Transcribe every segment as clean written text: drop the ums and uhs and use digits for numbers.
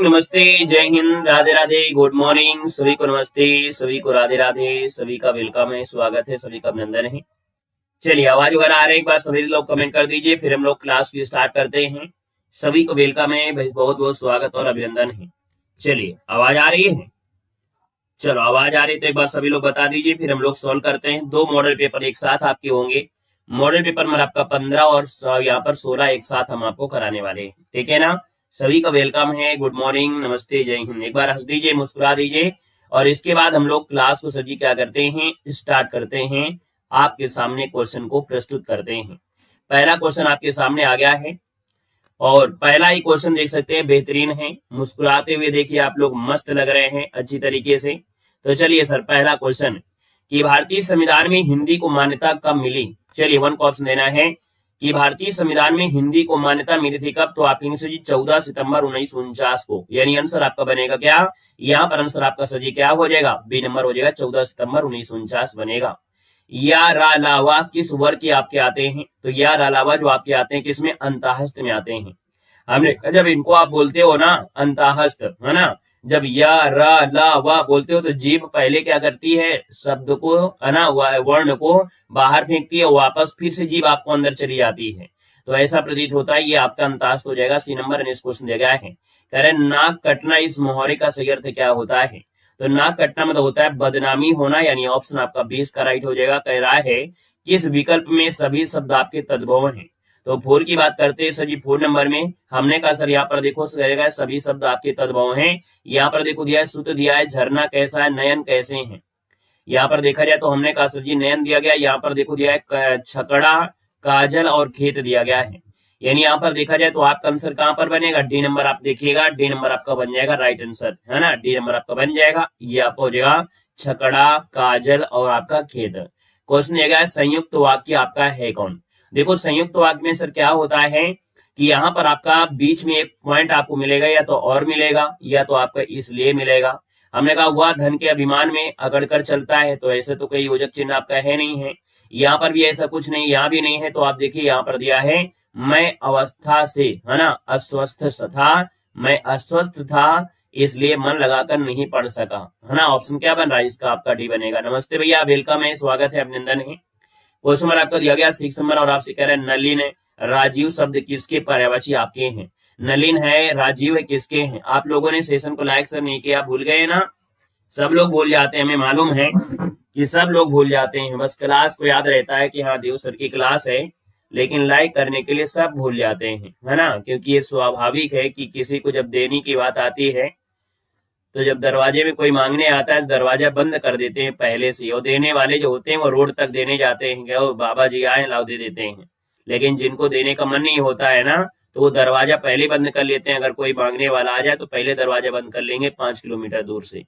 Morning, नमस्ते, जय Hind, Radhe Radhe, good morning, सभी को नमस्ते, सभी को राधे राधे, सभी का वेलकम है, स्वागत है, सभी का अभिनंदन है। चलिए, आवाज वगैरह आ रही है, एक बार सभी लोग कमेंट कर दीजिए, फिर हम लोग क्लास की स्टार्ट करते हैं। सभी को वेलकम है, बहुत बहुत स्वागत और अभिनंदन है। चलिए, आवाज आ रही है? चलो, आवाज आ रही है तो एक बार सभी लोग बता दीजिए, फिर हम लोग सॉल्व करते हैं। 2 मॉडल पेपर एक साथ आपके होंगे। मॉडल पेपर में आपका 15 और यहाँ पर 16 एक साथ हम आपको कराने वाले हैं, ठीक है ना। सभी का वेलकम है, गुड मॉर्निंग, नमस्ते, जय हिंद। एक बार हंस दीजिए, मुस्कुरा दीजिए, और इसके बाद हम लोग क्लास को सर जी क्या करते हैं, स्टार्ट करते हैं। आपके सामने क्वेश्चन को प्रस्तुत करते हैं। पहला क्वेश्चन आपके सामने आ गया है, और पहला ही क्वेश्चन देख सकते हैं, बेहतरीन है। मुस्कुराते हुए देखिए, आप लोग मस्त लग रहे हैं अच्छी तरीके से। तो चलिए सर, पहला क्वेश्चन कि भारतीय संविधान में हिंदी को मान्यता कब मिली। चलिए, 1 का ऑप्शन देना है कि भारतीय संविधान में हिंदी को मान्यता मिली थी कब। तो आप कहेंगे सर जी 14 सितंबर 1949 को, यानी आंसर आपका बनेगा क्या, यहाँ पर आंसर आपका सर जी क्या हो जाएगा, बी नंबर हो जाएगा, 14 सितंबर 1949 बनेगा। या रा लावा किस वर्ग के आपके आते हैं। तो या रा लावा जो आपके आते हैं किसमें, अंतःहस्त में आते हैं। हमने जब इनको आप बोलते हो ना अंतःहस्त, है ना, जब या रा ला वा बोलते हो तो जीभ पहले क्या करती है, शब्द को, है ना, वर्ण को बाहर फेंकती है, वापस फिर से जीभ आपको अंदर चली जाती है। तो ऐसा प्रतीत होता है, ये आपका अंतःहस्त हो जाएगा। सी नंबर इस क्वेश्चन दिया गया है। कह रहे नाक कटना इस मुहावरे का सही अर्थ क्या होता है। तो नाक कटना मतलब होता है बदनामी होना, यानी ऑप्शन आपका 20 का राइट हो जाएगा। कह रहा है किस विकल्प में सभी शब्द आपके तद्भव हैं। तो 4 की बात करते हैं सर जी। 4 नंबर में हमने कहा सर यहाँ पर देखो सभी शब्द आपके तद्भव हैं। यहाँ पर देखो दिया है सूत्र, दिया है झरना कैसा है, नयन कैसे हैं। यहाँ पर देखा जाए तो हमने कहा सर जी नयन दिया गया। यहाँ पर देखो दिया है छकड़ा, काजल और खेत दिया गया है। यानी यहाँ पर देखा जाए तो आपका आंसर कहाँ पर बनेगा, डी नंबर आप देखिएगा, डी नंबर आपका बन जाएगा राइट आंसर, है ना, डी नंबर आपका बन जाएगा। ये आपका हो जाएगा छकड़ा, काजल और आपका खेत। क्वेश्चन दिया गया है संयुक्त वाक्य आपका है कौन। देखो संयुक्त वाक्य में सर क्या होता है कि यहाँ पर आपका बीच में एक पॉइंट आपको मिलेगा, या तो और मिलेगा या तो आपका इसलिए मिलेगा। हमने कहा वह धन के अभिमान में अगड़कर चलता है, तो ऐसे तो कोई योजक चिन्ह आपका है नहीं है। यहाँ पर भी ऐसा कुछ नहीं, यहाँ भी नहीं है। तो आप देखिए यहाँ पर दिया है मैं अवस्था से, है ना, अस्वस्थ था, मैं अस्वस्थ था इसलिए मन लगाकर नहीं पढ़ सका, है ना। ऑप्शन क्या बन रहा है इसका, आपका डी बनेगा। नमस्ते भैया, वेलकम है, स्वागत है, अभिनंदन है। क्वेश्चन नंबर आपका दिया गया 6 नंबर, और आपसे कह रहे हैं नलिन राजीव शब्द किसके पर्यायवाची आपके हैं। नलिन है, राजीव है, किसके हैं। आप लोगों ने सेशन को लाइक सर नहीं किया, भूल गए ना। सब लोग भूल जाते हैं, हमें मालूम है कि सब लोग भूल जाते हैं। बस क्लास को याद रहता है कि हाँ देव सर की क्लास है, लेकिन लाइक करने के लिए सब भूल जाते हैं, है ना। क्योंकि ये स्वाभाविक है कि किसी को जब देने की बात आती है तो जब दरवाजे में कोई मांगने आता है दरवाजा बंद कर देते हैं पहले से, और देने वाले जो होते हैं वो रोड तक देने जाते हैं, क्या बाबा जी आए लाओ दे देते हैं। लेकिन जिनको देने का मन नहीं होता है ना, तो वो दरवाजा पहले बंद कर लेते हैं। अगर कोई मांगने वाला आ जाए तो पहले दरवाजा बंद कर लेंगे 5 किलोमीटर दूर से।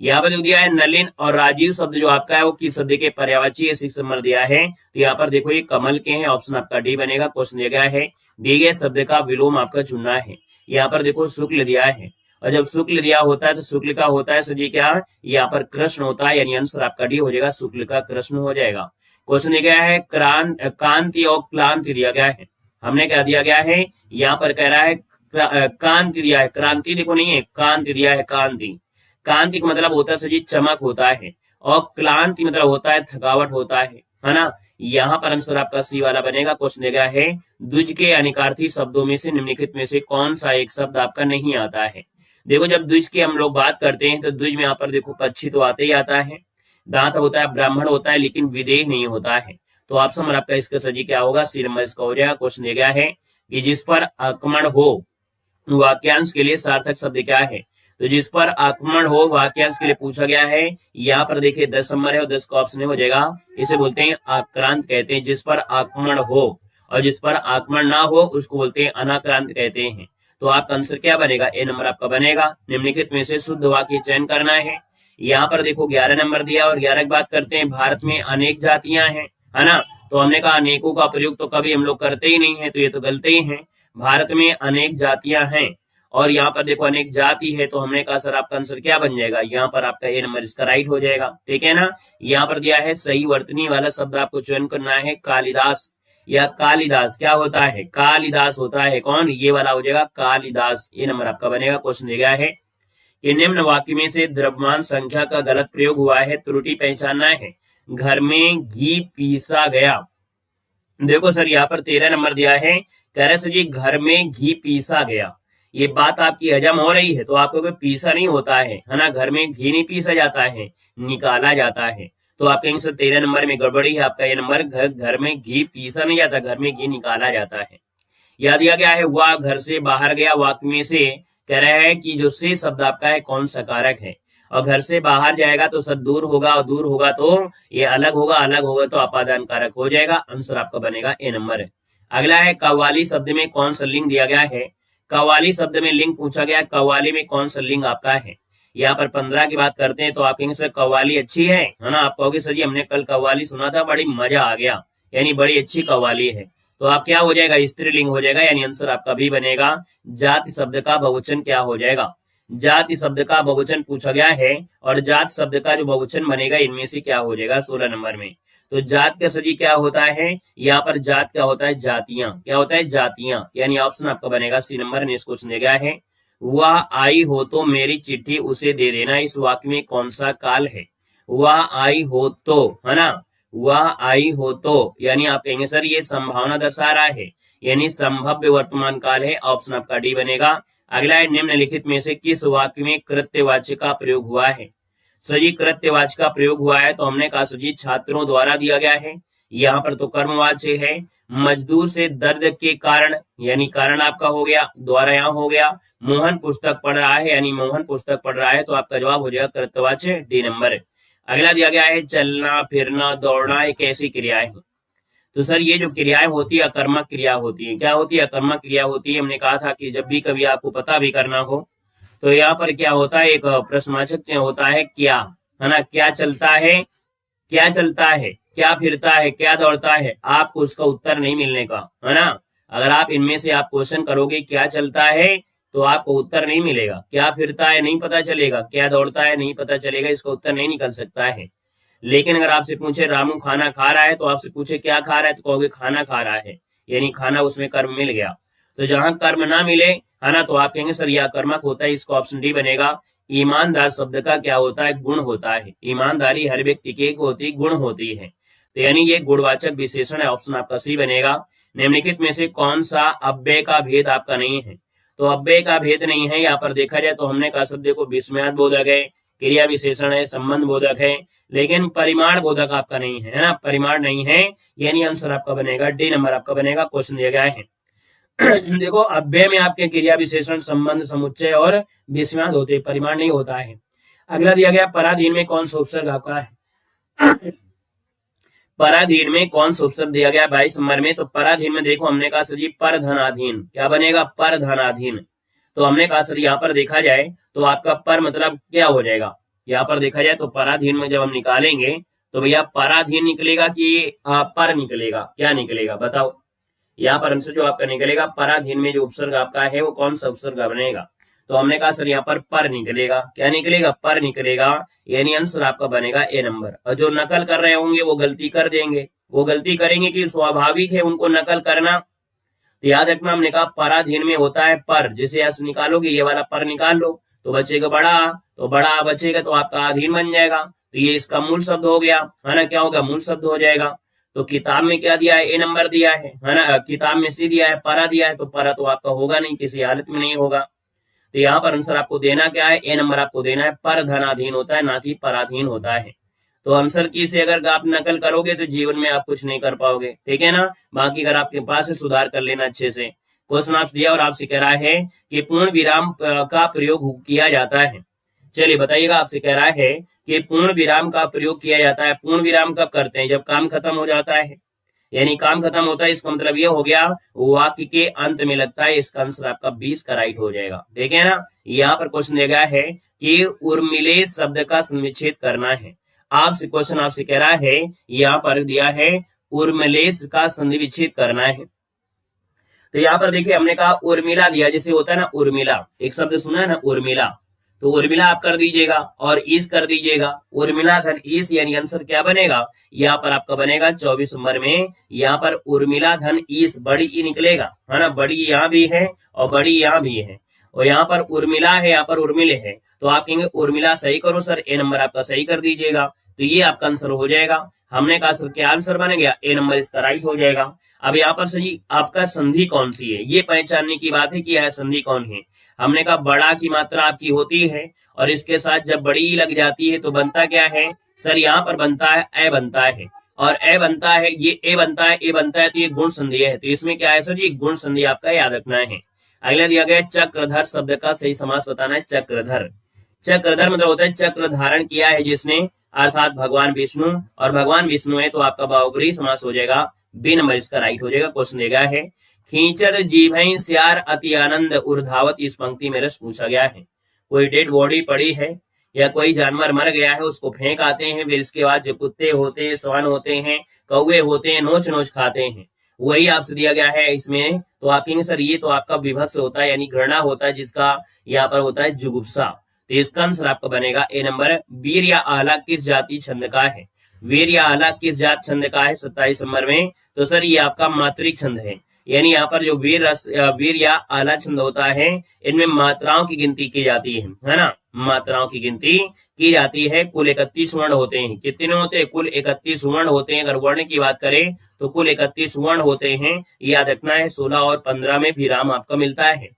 यहाँ पर जो दिया है नलिन और राजीव शब्द जो आपका है वो किस शब्द के पर्यायवाची है, 6 नंबर दिया है। तो यहाँ पर देखो ये कमल के हैं, ऑप्शन आपका डी बनेगा। क्वेश्चन दिया गया है दिए गए शब्द का विलोम आपका चुनना है। यहाँ पर देखो शुक्ल दिया है, और जब शुक्ल दिया होता है तो शुक्ल का होता है सर जी क्या, यहाँ पर कृष्ण होता है, यानी आंसर आपका डी हो जाएगा, शुक्ल का कृष्ण हो जाएगा। क्वेश्चन दिया गया है कांति और क्लांति दिया गया है। हमने क्या दिया गया है, यहाँ पर कह रहा है कांति दिया है, क्रांति देखो नहीं है, कांति दिया है, कांति। कांति का मतलब होता है सर जी चमक होता है, और क्लांति मतलब होता है थकावट होता है ना। यहाँ पर आंसर आपका सी वाला बनेगा। क्वेश्चन दिया गया है द्विज के अनिकार्थी शब्दों में से निम्नलिखित में से कौन सा एक शब्द आपका नहीं आता है। देखो जब द्विज की हम लोग बात करते हैं तो द्विज में यहाँ पर देखो पक्षी तो आते ही आता है, दांत होता है, ब्राह्मण होता है, लेकिन विदेह नहीं होता है। तो ऑप्शन आपका इसका सजी क्या होगा, सी नंबर इसका हो जाएगा। क्वेश्चन दिया गया है कि जिस पर आक्रमण हो वाक्यांश के लिए सार्थक शब्द क्या है। तो जिस पर आक्रमण हो वाक्यांश के लिए पूछा गया है। यहाँ पर देखिए 10 नंबर है, और 10 का ऑप्शन हो जाएगा, इसे बोलते हैं आक्रांत कहते हैं। जिस पर आक्रमण हो, और जिस पर आक्रमण ना हो उसको बोलते हैं अनाक्रांत कहते हैं। तो आपका आंसर क्या बनेगा, ए नंबर आपका बनेगा। निम्नलिखित में से शुद्ध वाक्य चयन करना है। यहाँ पर देखो 11 नंबर दिया, और 11 की बात करते हैं। भारत में अनेक जातियां हैं, है ना। तो हमने कहा अनेकों का प्रयोग तो कभी हम लोग करते ही नहीं है, तो ये तो गलती ही है। भारत में अनेक जातियां हैं, और यहाँ पर देखो अनेक जाति है, तो हमने कहा सर आपका आंसर क्या बन जाएगा, यहाँ पर आपका ए नंबर इसका राइट हो जाएगा, ठीक है ना। यहाँ पर दिया है सही वर्तनी वाला शब्द आपको चयन करना है। कालिदास, या कालिदास, क्या होता है, कालिदास होता है। कौन, ये वाला हो जाएगा कालिदास, ये नंबर आपका बनेगा। क्वेश्चन दिया गया है कि निम्न वाक्य में से द्रव्यमान संख्या का गलत प्रयोग हुआ है, त्रुटि पहचानना है। घर में घी पीसा गया। देखो सर यहाँ पर 13 नंबर दिया है, कह रहे सर जी घर में घी पीसा गया। ये बात आपकी हजम हो रही है तो आपको कोई पीसा नहीं होता है ना, घर में घी नहीं पीसा जाता है, निकाला जाता है। तो आप कहेंगे सर 13 नंबर में गड़बड़ी है आपका, ये नंबर घर में घी पीसा नहीं जाता, घर में घी निकाला जाता है। यह दिया गया है वह घर से बाहर गया, वाक्य में से कह रहा है कि जो से शब्द आपका है कौन सा कारक है, और घर से बाहर जाएगा तो सर दूर होगा, और दूर होगा तो ये अलग होगा, अलग होगा तो अपादान कारक हो जाएगा। आंसर आपका बनेगा ए नंबर है। अगला है कव्वाली शब्द में कौन सा लिंग दिया गया है। कव्वाली शब्द में लिंग पूछा गया, कव्वाली में कौन सा लिंग आपका है। यहाँ पर 15 की बात करते हैं तो आप कहेंगे सर कव्वाली अच्छी है ना, आप कहोगे सर जी हमने कल कव्वाली सुना था, बड़ी मजा आ गया, यानी बड़ी अच्छी कव्वाली है। तो आप क्या हो जाएगा, स्त्रीलिंग हो जाएगा, यानी आंसर आपका भी बनेगा। जाति शब्द का बहुवचन क्या हो जाएगा, जाति शब्द का बहुवचन पूछा गया है, और जात शब्द का जो बहुवचन बनेगा इनमें से क्या हो जाएगा 16 नंबर में। तो जात का सजी क्या होता है, यहाँ पर जात क्या होता है, जातियां, क्या होता है जातियां, यानी ऑप्शन आपका बनेगा सी नंबर। नेक्स्ट क्वेश्चन दिया गया है वह आई हो तो मेरी चिट्ठी उसे दे देना, इस वाक्य में कौन सा काल है। वह आई हो तो, है ना, वह आई हो तो, यानी आप कहेंगे सर ये संभावना दर्शा रहा है, यानी संभव्य वर्तमान काल है। ऑप्शन आपका डी बनेगा। अगला है निम्नलिखित में से किस वाक्य में कृत्यवाच्य का प्रयोग हुआ है। सजी कृत्यवाच्य का प्रयोग हुआ है तो हमने कहा सजी छात्रों द्वारा दिया गया है, यहाँ पर तो कर्मवाच्य है। मजदूर से दर्द के कारण, यानी कारण आपका हो गया, द्वारा यहाँ हो गया। मोहन पुस्तक पढ़ रहा है, यानी मोहन पुस्तक पढ़ रहा है, तो आपका जवाब हो जाएगा कृत्यवाच्य डी नंबर। अगला दिया गया है चलना फिरना दौड़ना एक ऐसी क्रियाएं हैं। तो सर ये जो क्रियाएं होती है अकर्मक क्रिया होती है, क्या होती है, अकर्मक क्रिया होती है। हमने कहा था कि जब भी कभी आपको पता भी करना हो तो यहाँ पर क्या होता है, एक प्रश्नवाचक चिन्ह होता है क्या, है ना, क्या चलता है, क्या चलता है, क्या फिरता है, क्या दौड़ता है, आपको उसका उत्तर नहीं मिलने का, है ना। अगर आप इनमें से आप क्वेश्चन करोगे क्या चलता है तो आपको उत्तर नहीं मिलेगा, क्या फिरता है नहीं पता चलेगा, क्या दौड़ता है नहीं पता चलेगा, इसका उत्तर नहीं निकल सकता है। लेकिन अगर आपसे पूछे रामू खाना खा रहा है तो आपसे पूछे क्या खा रहा है तो कहोगे खाना खा रहा है, यानी खाना उसमें कर्म मिल गया। तो जहां कर्म ना मिले, है ना, तो आप कहेंगे सर यह कर्मक होता है, इसको ऑप्शन डी बनेगा। ईमानदार शब्द का क्या होता है, गुण होता है। ईमानदारी हर व्यक्ति की होती गुण होती है, तो यानी ये गुणवाचक विशेषण है। ऑप्शन आपका सी बनेगा। निम्नलिखित में से कौन सा अव्यय का भेद आपका नहीं है। तो अव्यय का भेद नहीं है, यहाँ पर देखा जाए तो हमने कहा शब्द देखो विस्मयार्थ बोधक है, क्रिया विशेषण है, संबंध बोधक है, लेकिन परिमाण बोधक आपका नहीं है ना, परिमाण नहीं है, यानी आंसर आपका बनेगा डी नंबर आपका बनेगा। क्वेश्चन दिया गया है देखो अव्यय में आपके क्रिया विशेषण संबंध समुच्चय और विस्मयार्थ होते, परिमाण नहीं होता है। अगला दिया गया पराधीन में कौन सा उपसर्ग आपका है। पराधीन में कौन सा उपसर्ग दिया गया 22 नंबर में। तो पराधीन में देखो हमने कहा सर जी पर धनाधीन, क्या बनेगा, पर धनाधीन। तो हमने कहा सर यहाँ पर देखा जाए तो आपका पर मतलब क्या हो जाएगा, यहाँ पर देखा जाए तो पराधीन में जब हम निकालेंगे तो भैया पराधीन निकलेगा कि पर निकलेगा, क्या निकलेगा बताओ। यहाँ पर हमसे जो आपका निकलेगा पराधीन में जो उपसर्ग आपका है वो कौन सा उपसर्ग बनेगा। तो हमने कहा सर यहाँ पर निकलेगा, क्या निकलेगा, पर निकलेगा, यानी आंसर आपका बनेगा ए नंबर। और जो नकल कर रहे होंगे वो गलती कर देंगे, वो गलती करेंगे कि स्वाभाविक है उनको नकल करना। तो याद रखना हमने कहा पराधीन में होता है पर, जिसे ऐसे निकालोगे ये वाला पर निकाल लो तो बचेगा बड़ा, तो बड़ा बचेगा तो आपका अधीन बन जाएगा, तो ये इसका मूल शब्द हो गया, है ना, क्या होगा, मूल शब्द हो जाएगा। तो किताब में क्या दिया है, ए नंबर दिया है ना, किताब में सी दिया है, परा दिया है, तो परा तो आपका होगा नहीं, किसी हालत में नहीं होगा। तो यहाँ पर आंसर आपको देना क्या है, ए नंबर आपको देना है, पर धनाधीन होता है ना कि पराधीन होता है। तो आंसर की से अगर आप नकल करोगे तो जीवन में आप कुछ नहीं कर पाओगे, ठीक है ना। बाकी अगर आपके पास है सुधार कर लेना अच्छे से। क्वेश्चन आपसे दिया और आपसे कह रहा है कि पूर्ण विराम का प्रयोग किया जाता है। चलिए बताइएगा, आपसे कह रहा है कि पूर्ण विराम का प्रयोग किया जाता है। पूर्ण विराम कब करते हैं, जब काम खत्म हो जाता है, यानी काम खत्म होता है, इसका मतलब ये हो गया वाक्य के अंत में लगता है। इसका आंसर आपका 20 का राइट हो जाएगा, ठीक है ना। यहाँ पर क्वेश्चन दिया गया है कि उर्मिले शब्द का संविच्छेद करना है। आपसे क्वेश्चन आपसे कह रहा है, यहाँ पर दिया है उर्मिलेश का संधि विच्छेद करना है। तो यहाँ पर देखिए हमने कहा उर्मिला दिया, जैसे होता है ना उर्मिला, एक शब्द सुना है ना उर्मिला, तो उर्मिला आप कर दीजिएगा और ईस कर दीजिएगा। उर्मिला धन ईस यानी आंसर क्या बनेगा, यहाँ पर आपका बनेगा 24 नंबर में यहाँ पर उर्मिला धन ईस बड़ी ई निकलेगा, है ना। बड़ी यहाँ भी है और बड़ी यहाँ भी है, और यहाँ पर उर्मिला है, यहाँ पर उर्मिले है, तो आप कहेंगे उर्मिला सही करो सर, ए नंबर आपका सही कर दीजिएगा, तो ये आपका आंसर हो जाएगा। हमने कहा सर क्या आंसर बन गया, ए नंबर इसका राइट हो जाएगा। अब यहाँ पर सही आपका संधि कौन सी है, ये पहचानने की बात है कि यह संधि कौन है। हमने कहा बड़ा की मात्रा आपकी होती है और इसके साथ जब बड़ी ई लग जाती है तो बनता क्या है सर, यहाँ पर बनता है ए बनता है, और ए बनता है, ये ए बनता है, ए बनता है, तो ये गुण संधि है। तो इसमें क्या है सर, ये गुण संधि आपका याद रखना है। अगला दिया गया चक्रधर शब्द का सही समास बताना है। चक्रधर, चक्रधर मतलब होता है चक्र धारण किया है जिसने, अर्थात भगवान विष्णु, और भगवान विष्णु है तो आपका बहुब्रीहि समास हो जाएगा, बी नंबर इसका राइट हो जाएगा। क्वेश्चन दिया गया है खींचर जीभई स्यार अति आनंद उर्धावत, इस पंक्ति में रस पूछा गया है। कोई डेड बॉडी पड़ी है या कोई जानवर मर गया है, उसको फेंक आते हैं, फिर इसके बाद जो कुत्ते होते हैं, श्वान होते हैं, कौवे होते हैं, नोच नोच खाते हैं, वही आपसे दिया गया है इसमें। तो आप कहेंगे सर ये तो आपका विभत्स होता है यानी घृणा होता है, जिसका यहाँ पर होता है जुगुप्सा, तो इसका आंसर आपका बनेगा ए नंबर। वीर या आला किस जाति छंद का है, वीर या आला किस जात छंद का है 27 नंबर में, तो सर ये आपका मात्रिक छंद है, यानी यहाँ पर जो वीर या आला छंद होता है इनमें मात्राओं की गिनती की जाती है ना, मात्राओं की गिनती की जाती है। कुल 31 वर्ण होते हैं, कितने होते हैं, कुल 31 वर्ण होते हैं। अगर वर्ण की बात करें तो कुल 31 वर्ण होते हैं, याद रखना है। 16 और 15 में विराम आपका मिलता है।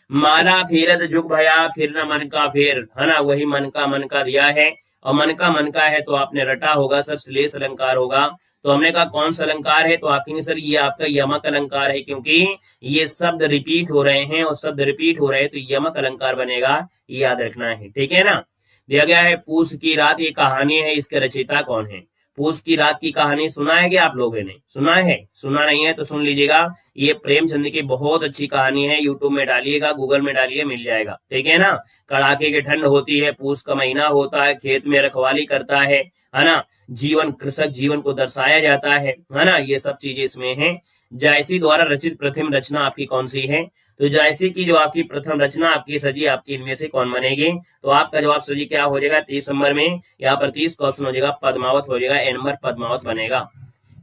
माला फेरत जुग भया फिर न मन का फेर, है ना, वही मन का दिया है, और मन का है तो आपने रटा होगा सर, श्लेष अलंकार होगा। तो हमने कहा कौन सा अलंकार है, तो आप कहेंगे सर ये आपका यमक अलंकार है, क्योंकि ये शब्द रिपीट हो रहे हैं और शब्द रिपीट हो रहे हैं तो यमक अलंकार बनेगा, ये याद रखना है, ठीक है ना। दिया गया है पूस की रात, ये कहानी है, इसके रचयिता कौन है। पूस की रात की कहानी सुना है क्या आप लोगों ने, सुना है, सुना नहीं है तो सुन लीजिएगा। ये प्रेमचंद की बहुत अच्छी कहानी है, यूट्यूब में डालिएगा, गूगल में डालिए, मिल जाएगा, ठीक है ना। कड़ाके की ठंड होती है, पूस का महीना होता है, खेत में रखवाली करता है ना, जीवन कृषक जीवन को दर्शाया जाता है ना, ये सब चीजें इसमें है। जायसी द्वारा रचित प्रथम रचना आपकी कौन सी है, तो जायसी की जो आपकी प्रथम रचना आपकी सजी आपकी इनमें से कौन बनेगी, तो आपका जवाब सजी क्या हो जाएगा 30 नंबर में, यहाँ पर 30 का ऑप्शन हो जाएगा पद्मावत हो जाएगा, ए नंबर पद्मावत बनेगा।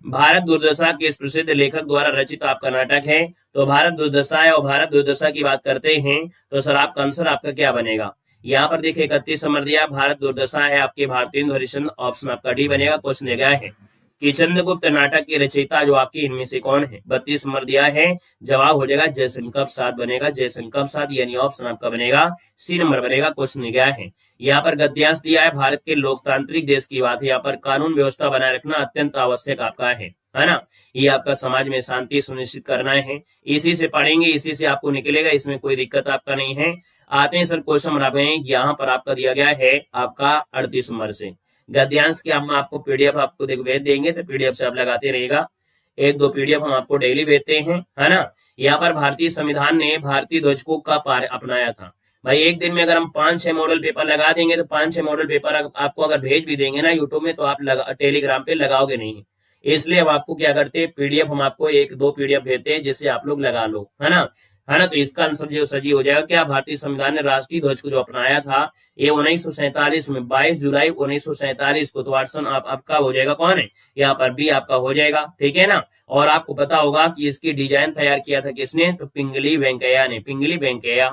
भारत दुर्दशा के इस प्रसिद्ध लेखक द्वारा रचित आपका नाटक है, तो भारत दुर्दशा है, और भारत दुर्दशा की बात करते हैं तो सर आपका आंसर आपका क्या बनेगा, यहाँ पर देखिए 31 नंबर दिया, भारत दुर्दशा है आपके भारतेंदु हरिश्चंद्र, ऑप्शन आपका डी बनेगा। क्वेश्चन दिया गया है कि चंद्रगुप्त नाटक के रचयिता जो आपके इनमें से कौन है, 32 नंबर दिया है, जवाब हो जाएगा जयशंकर प्रसाद बनेगा, जयशंकर प्रसाद यानी ऑप्शन आपका बनेगा सी नंबर बनेगा। क्वेश्चन गया है यहाँ पर गद्यांश दिया है, भारत के लोकतांत्रिक देश की बात है, यहाँ पर कानून व्यवस्था बनाए रखना अत्यंत आवश्यक आपका है ना, ये आपका समाज में शांति सुनिश्चित करना है, इसी से पढ़ेंगे, इसी से आपको निकलेगा, इसमें कोई दिक्कत आपका नहीं है। आते हैं सर क्वेश्चन नंबर यहाँ पर आपका दिया गया है आपका 38 नंबर से गद्यांश की हम आपको पीडीएफ आपको भेज देंगे, तो पीडीएफ से आप लगाते रहेगा, 1-2 पीडीएफ हम आपको डेली भेजते हैं, है ना। यहाँ पर भारतीय संविधान ने भारतीय ध्वज को कब अपनाया था, भाई एक दिन में अगर हम 5-6 मॉडल पेपर लगा देंगे तो 5-6 मॉडल पेपर आपको अगर भेज भी देंगे ना यूट्यूब में, तो आप टेलीग्राम पे लगाओगे नहीं, इसलिए हम आपको क्या करते हैं, पीडीएफ हम आपको 1-2 पीडीएफ भेजते हैं जिससे आप लोग लगा लो, है ना। तो इसका आंसर जो सही हो जाएगा क्या, भारतीय संविधान ने राष्ट्रीय ध्वज को जो अपनाया था ये 1947 में 22 जुलाई 1947 को, तो ऑप्शन आपका हो जाएगा कौन है, यहाँ पर बी आपका हो जाएगा, ठीक है ना। और आपको पता होगा कि इसकी डिजाइन तैयार किया था किसने, तो पिंगली वेंकैया ने, पिंगली वेंकैया।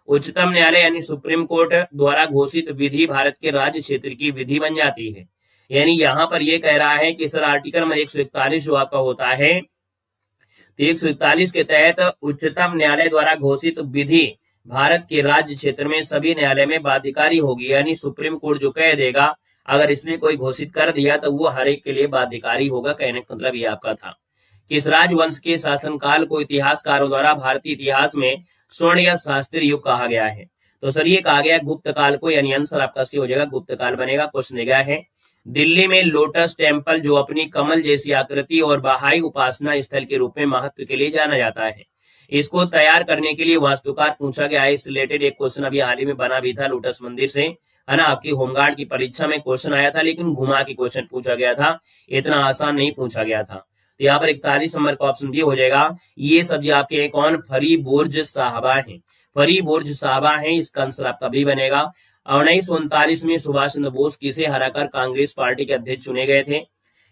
उच्चतम न्यायालय यानी सुप्रीम कोर्ट द्वारा घोषित विधि भारत के राज्य क्षेत्र की विधि बन जाती है, यानी यहाँ पर ये कह रहा है कि सर आर्टिकल नंबर 141 जो आपका होता है, 141 के तहत उच्चतम न्यायालय द्वारा घोषित विधि भारत के राज्य क्षेत्र में सभी न्यायालय में बाध्यकारी होगी, यानी सुप्रीम कोर्ट जो कह देगा अगर इसने कोई घोषित कर दिया तो वो हर एक के लिए बाध्यकारी होगा, कहने का मतलब ये आपका था। किस राजवंश के शासनकाल को इतिहासकारों द्वारा भारतीय इतिहास में स्वर्ण या शास्त्रीय युग कहा गया है, तो सर ये कहा गया गुप्त काल को, यानी आंसर आपका सी हो जाएगा गुप्त काल बनेगा। क्वेश्चन गया है दिल्ली में लोटस टेम्पल जो अपनी कमल जैसी आकृति और बहाई उपासना स्थल के रूप में महत्व के लिए जाना जाता है, इसको तैयार करने के लिए वास्तुकार पूछा गया है। इस रिलेटेड एक क्वेश्चन अभी हाल ही में बना भी था लोटस मंदिर से, है ना, आपकी होमगार्ड की परीक्षा में क्वेश्चन आया था, लेकिन घुमा के क्वेश्चन पूछा गया था, इतना आसान नहीं पूछा गया था। तो यहाँ पर 41 नंबर का ऑप्शन भी हो जाएगा। ये सब आपके कौन, फरीबुर्ज साहबा है, फरीबोर्ज साहबा है, इसका आंसर आपका बी बनेगा। 1939 में सुभाष चंद्र बोस किसे हराकर कांग्रेस पार्टी के अध्यक्ष चुने गए थे?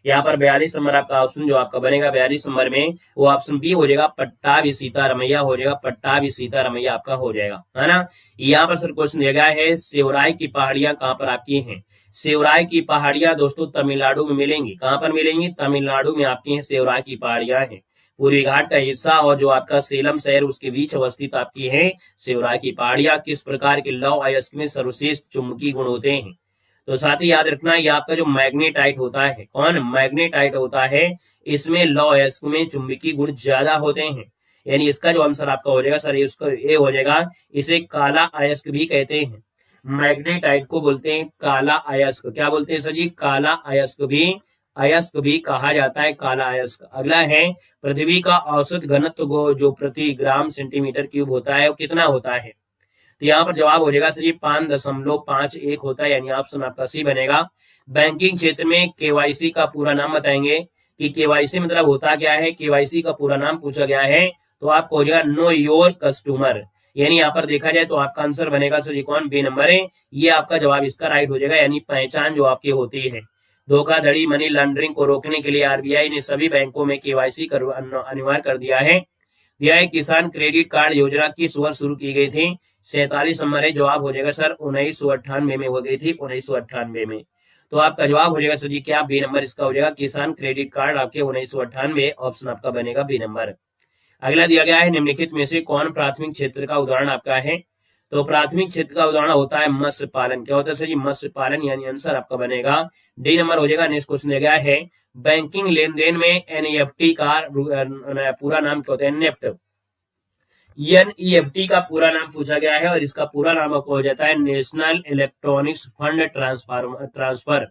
यहाँ पर 42 नंबर आपका ऑप्शन जो आपका बनेगा 42 नंबर में वो ऑप्शन बी हो जाएगा, पट्टाभी सीतारमैया हो जाएगा, पट्टाभी सीतारमैया आपका हो जाएगा, है ना। यहाँ पर सर क्वेश्चन दिया गया है, सेवराय की पहाड़ियां कहाँ पर आपकी हैं? सेवराय की पहाड़ियां दोस्तों तमिलनाडु में मिलेंगी। कहाँ पर मिलेंगी? तमिलनाडु में आपकी हैं सेवराय की पहाड़ियां हैं। पूर्वी घाट का हिस्सा और जो आपका सेलम शहर उसके बीच अवस्थित आपकी है सेवराय की पहाड़ियां। किस प्रकार के लौह अयस्क में सर्वश्रेष्ठ चुंबकीय गुण होते हैं? तो साथ ही याद रखना ये आपका जो मैग्नेटाइट होता है, कौन मैग्नेटाइट होता है, इसमें लौह अयस्क में चुंबकीय गुण ज्यादा होते हैं। यानी इसका जो आंसर आपका हो जाएगा सर इसका ए हो जाएगा। इसे काला अयस्क भी कहते हैं। मैग्नेटाइट को बोलते हैं काला अयस्क। क्या बोलते हैं सर जी? काला अयस्क भी कहा जाता है, काला अयस्क। अगला है, पृथ्वी का औसत घनत्व जो प्रति ग्राम सेंटीमीटर क्यूब होता है वो कितना होता है? तो यहाँ पर जवाब हो जाएगा सर जी 5.51 होता है, यानी ऑप्शन आपका सी बनेगा। बैंकिंग क्षेत्र में केवाईसी का पूरा नाम बताएंगे कि केवाईसी मतलब होता क्या है। केवाईसी का पूरा नाम पूछा गया है तो आपको हो जाएगा नो योर कस्टमर। यानी यहाँ पर देखा जाए तो आपका आंसर बनेगा सर जी कौन? बी नंबर है। ये आपका जवाब इसका राइट हो जाएगा, यानी पहचान जो आपकी होती है। धोखाधड़ी मनी लॉन्ड्रिंग को रोकने के लिए आरबीआई ने सभी बैंकों में केवाईसी अनिवार्य कर दिया है। किसान क्रेडिट कार्ड योजना किस वर्ष शुरू की गई थी? 47 नंबर है, जवाब हो जाएगा सर 1998 में हो गई थी, 1998 में। तो आपका जवाब हो जाएगा सर जी क्या? बी नंबर इसका हो जाएगा। किसान क्रेडिट कार्ड आपके 1998, ऑप्शन आपका बनेगा बी नंबर। अगला दिया गया है, निम्नलिखित में से कौन प्राथमिक क्षेत्र का उदाहरण आपका है? तो प्राथमिक क्षेत्र का उदाहरण होता है मत्स्य पालन। क्या होता है सर जी? मत्स्य पालन, यानी आंसर आपका बनेगा डी नंबर हो जाएगा। नेक्स्ट क्वेश्चन दिया गया है, बैंकिंग लेन देन में एनईएफटी का पूरा नाम क्या होता है? एनईएफटी का पूरा नाम पूछा गया है और इसका पूरा नाम आपको हो जाता है नेशनल इलेक्ट्रॉनिक्स फंड ट्रांसफर।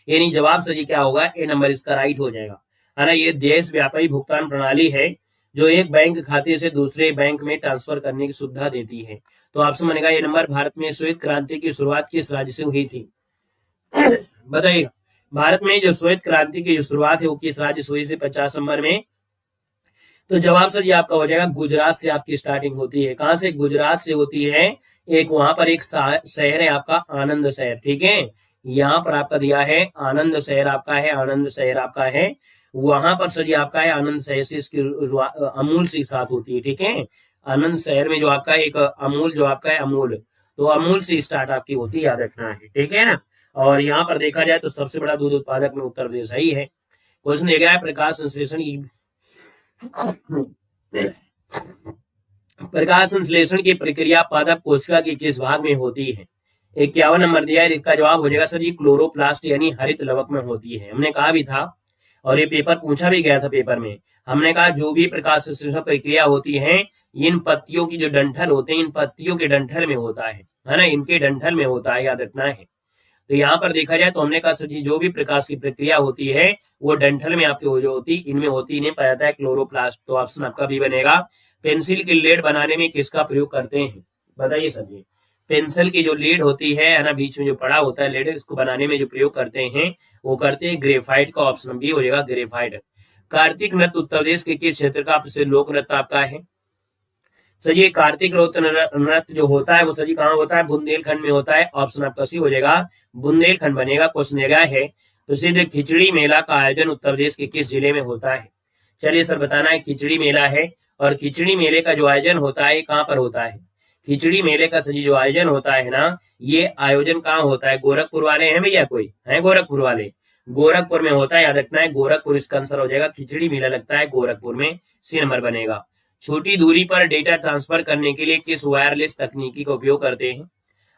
यानी जवाब सर जी क्या होगा? ए नंबर इसका राइट हो जाएगा, है ना। ये देशव्यापी भुगतान प्रणाली है जो एक बैंक खाते से दूसरे बैंक में ट्रांसफर करने की सुविधा देती है। तो ऑप्शन बनेगा ये नंबर। भारत में श्वेत क्रांति की शुरुआत किस राज्य से हुई थी? बताइएगा। भारत में जो श्वेत क्रांति की जो शुरुआत है वो किस राज्य से हुई थी? 50 नंबर में। तो जवाब सर ये आपका हो जाएगा गुजरात से आपकी स्टार्टिंग होती है। कहां से? गुजरात से होती है। एक वहां पर एक शहर है आपका आनंद शहर, ठीक है। यहाँ पर आपका दिया है आनंद शहर आपका है, आनंद शहर आपका है। वहां पर सर ये आपका है आनंद शहर से इसकी अमूल से साथ होती है, ठीक है। आनंद शहर में जो आपका एक अमूल जो आपका है अमूल, तो अमूल से स्टार्ट आपकी होती है, याद रखना है, ठीक है ना। और यहाँ पर देखा जाए तो सबसे बड़ा दूध उत्पादक में उत्तर प्रदेश ही है। क्वेश्चन दिया गया है, प्रकाश संश्लेषण की प्रक्रिया पादप कोशिका के किस भाग में होती है? 51 नंबर दिया है, इसका जवाब हो जाएगा सर जी क्लोरोप्लास्ट यानी हरित लवक में होती है। हमने कहा भी था और ये पेपर पूछा भी गया था पेपर में। हमने कहा जो भी प्रकाश संश्लेषण प्रक्रिया होती है इन पत्तियों की जो डंठल होते हैं इन पत्तियों के डंठल में होता है ना, इनके डंठल में होता है, याद रखना है। तो यहाँ पर देखा जाए तो हमने कहा सर जी जो भी प्रकाश की प्रक्रिया होती है वो डंठल में आपकी जो होती इनमें होती, इन्हें पाया जाता है क्लोरोप्लास्ट। तो ऑप्शन आपका भी बनेगा। पेंसिल की लीड बनाने में किसका प्रयोग करते हैं? बताइए सर जी। पेंसिल की जो लीड होती है ना, बीच में जो पड़ा होता है लीड, इसको बनाने में जो प्रयोग करते हैं वो करते हैं ग्रेफाइट का, ऑप्शन बी हो जाएगा ग्रेफाइट। कार्तिक नृत्य उत्तर प्रदेश के किस क्षेत्र का प्रसिद्ध लोक नृत्य आपका है? सर ये कार्तिक नृत्य जो होता है वो सर जी कहाँ होता है? बुंदेलखंड में होता है, ऑप्शन आपका सी हो जाएगा बुंदेलखंड बनेगा। क्वेश्चन दिया गया है, प्रसिद्ध खिचड़ी मेला का आयोजन उत्तर प्रदेश के किस जिले में होता है? चलिए सर बताना है, खिचड़ी मेला है और खिचड़ी मेले का जो आयोजन होता है कहाँ पर होता है? खिचड़ी मेले का सर जी जो आयोजन होता है ना, ये आयोजन कहाँ होता है? गोरखपुर वाले हैं भैया? कोई है गोरखपुर वाले? गोरखपुर में होता है, याद रखना है, गोरखपुर इसका आंसर हो जाएगा। खिचड़ी मेला लगता है गोरखपुर में, सी नंबर बनेगा। छोटी दूरी पर डेटा ट्रांसफर करने के लिए किस वायरलेस तकनीकी का उपयोग करते हैं?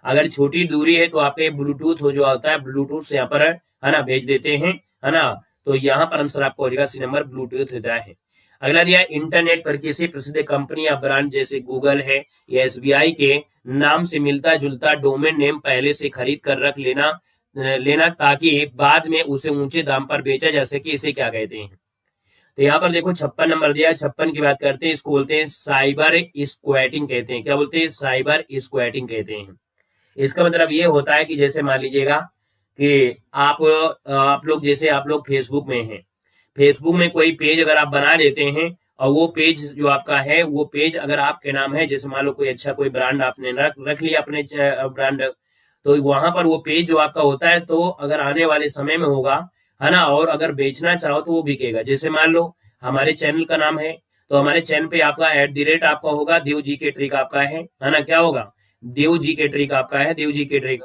अगर छोटी दूरी है तो आपके ब्लूटूथ हो जो होता है, ब्लूटूथ से यहाँ पर है ना भेज देते हैं, है ना। तो यहाँ पर आंसर आपको हो जाएगा सी नंबर, ब्लूटूथ होता है। अगला दिया, इंटरनेट पर किसी प्रसिद्ध कंपनी या ब्रांड जैसे गूगल है या एसबीआई के नाम से मिलता जुलता डोमेन नेम पहले से खरीद कर रख लेना ताकि बाद में उसे ऊंचे दाम पर बेचा जा सके, इसे क्या कहते हैं? तो यहाँ पर देखो 56 नंबर दिया है, 56 की बात करते हैं, इसको बोलते हैं साइबर स्क्वैटिंग कहते हैं। क्या बोलते हैं? साइबर स्क्वैटिंग कहते हैं। इसका मतलब ये होता है कि जैसे मान लीजिएगा कि आप लोग जैसे आप लोग फेसबुक में हैं, फेसबुक में कोई पेज अगर आप बना लेते हैं और वो पेज जो आपका है, वो पेज अगर आपके नाम है, जैसे मान लो कोई अच्छा कोई ब्रांड आपने रख लिया अपने ब्रांड, तो वहां पर वो पेज जो आपका होता है, तो अगर आने वाले समय में होगा, है ना, और अगर बेचना चाहो तो वो बिकेगा। जैसे मान लो हमारे चैनल का नाम है, तो हमारे चैनल पे आपका @ आपका होगा देव जी के ट्रिक आपका है ना, क्या होगा, देव जी के ट्रिक आपका है, देव जी के ट्रिक।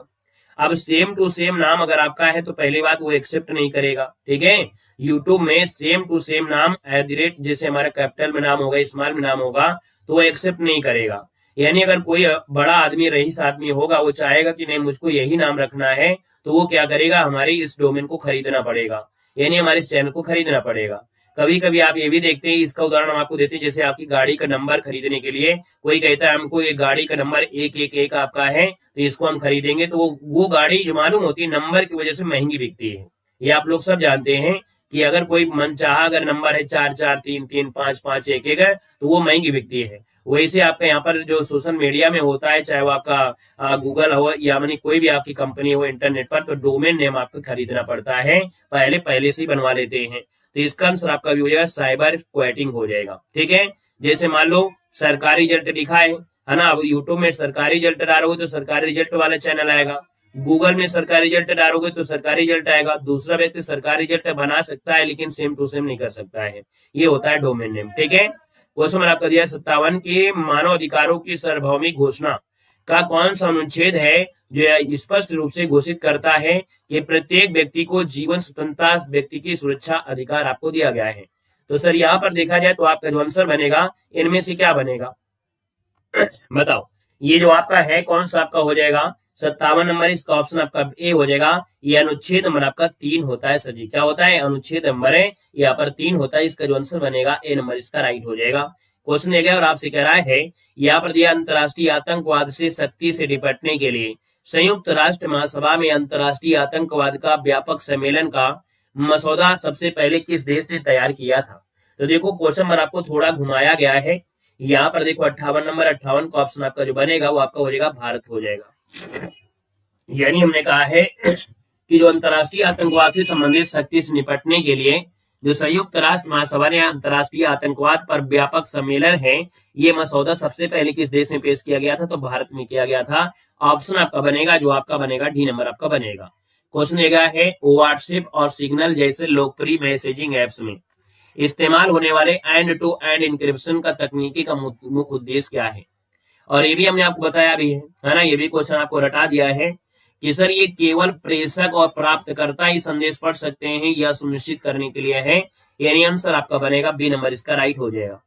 अब सेम टू सेम नाम अगर आपका है तो पहली बात वो एक्सेप्ट नहीं करेगा, ठीक है। यूट्यूब में सेम टू सेम नाम @ जैसे हमारा कैपिटल में नाम होगा, स्मॉल में नाम होगा, तो वो एक्सेप्ट नहीं करेगा। यानी अगर कोई बड़ा आदमी, रईस आदमी होगा, वो चाहेगा कि नहीं मुझको यही नाम रखना है, तो वो क्या करेगा, हमारे इस डोमेन को खरीदना पड़ेगा, यानी हमारे इस चैनल को खरीदना पड़ेगा। कभी कभी आप ये भी देखते हैं, इसका उदाहरण हम आपको देते हैं, जैसे आपकी गाड़ी का नंबर खरीदने के लिए कोई कहता है हमको ये गाड़ी का नंबर 111 आपका है, तो इसको हम खरीदेंगे, तो वो गाड़ी जो मालूम होती है नंबर की वजह से महंगी बिकती है। ये आप लोग सब जानते हैं कि अगर कोई मनचाहा अगर नंबर है 4433 5511 तो वो महंगी बिकती है। वैसे आपका यहाँ पर जो सोशल मीडिया में होता है, चाहे वो आपका गूगल हो या मानी कोई भी आपकी कंपनी हो इंटरनेट पर, तो डोमेन नेम आपको खरीदना पड़ता है, पहले से ही बनवा लेते हैं। तो इसका आंसर आपका भी हो जाएगा साइबर क्वैटिंग हो जाएगा, ठीक है। जैसे मान लो सरकारी रिजल्ट लिखा है ना, अब यूट्यूब में सरकारी रिजल्ट डालोगे तो सरकारी रिजल्ट वाला चैनल आएगा, गूगल में सरकारी रिजल्ट डालोगे तो सरकारी रिजल्ट आएगा। दूसरा व्यक्ति सरकारी रिजल्ट बना सकता है लेकिन सेम टू सेम नहीं कर सकता है, ये होता है डोमेन नेम, ठीक है। क्वेश्चन मैंने आपको दिया 57 की मानव अधिकारों की सार्वभौमिक घोषणा का कौन सा अनुच्छेद है जो स्पष्ट रूप से घोषित करता है कि प्रत्येक व्यक्ति को जीवन स्वतंत्रता, व्यक्ति की सुरक्षा अधिकार आपको दिया गया है। तो सर यहाँ पर देखा जाए तो आपका जो आंसर बनेगा इनमें से क्या बनेगा बताओ, ये जो आपका है कौन सा आपका हो जाएगा 57 नंबर, इसका ऑप्शन आपका ए हो जाएगा। ये अनुच्छेद नंबर आपका 3 होता है सर जी, क्या होता है, अनुच्छेद नंबर है यहाँ पर 3 होता है, इसका जो आंसर बनेगा ए नंबर इसका राइट हो जाएगा। क्वेश्चन दिया गया और आपसे कह रहा है यहाँ पर दिया अंतर्राष्ट्रीय आतंकवाद से सख्ती से निपटने के लिए संयुक्त राष्ट्र महासभा में अंतर्राष्ट्रीय आतंकवाद का व्यापक सम्मेलन का मसौदा सबसे पहले किस देश ने तैयार किया था। तो देखो क्वेश्चन पर आपको थोड़ा घुमाया गया है, यहाँ पर देखो 58 नंबर, 58 का ऑप्शन आपका जो बनेगा वो आपका हो जाएगा भारत हो जाएगा। यानी हमने कहा है कि जो अंतर्राष्ट्रीय आतंकवाद से संबंधित सख्ती से निपटने के लिए जो संयुक्त राष्ट्र महासभा ने अंतर्राष्ट्रीय आतंकवाद पर व्यापक सम्मेलन है, ये मसौदा सबसे पहले किस देश में पेश किया गया था, तो भारत में किया गया था। ऑप्शन आपका बनेगा जो आपका बनेगा डी नंबर आपका बनेगा। क्वेश्चन दिया है व्हाट्सएप और सिग्नल जैसे लोकप्रिय मैसेजिंग एप्स में इस्तेमाल होने वाले एंड टू एंड इंक्रिप्शन का तकनीकी का मुख्य उद्देश्य क्या है। और ये भी हमने आपको बताया भी है ना, ये भी क्वेश्चन आपको रटा दिया है कि सर ये केवल प्रेषक और प्राप्तकर्ता ही संदेश पढ़ सकते हैं, यह सुनिश्चित करने के लिए है। यानी आंसर आपका बनेगा बी नंबर इसका राइट हो जाएगा।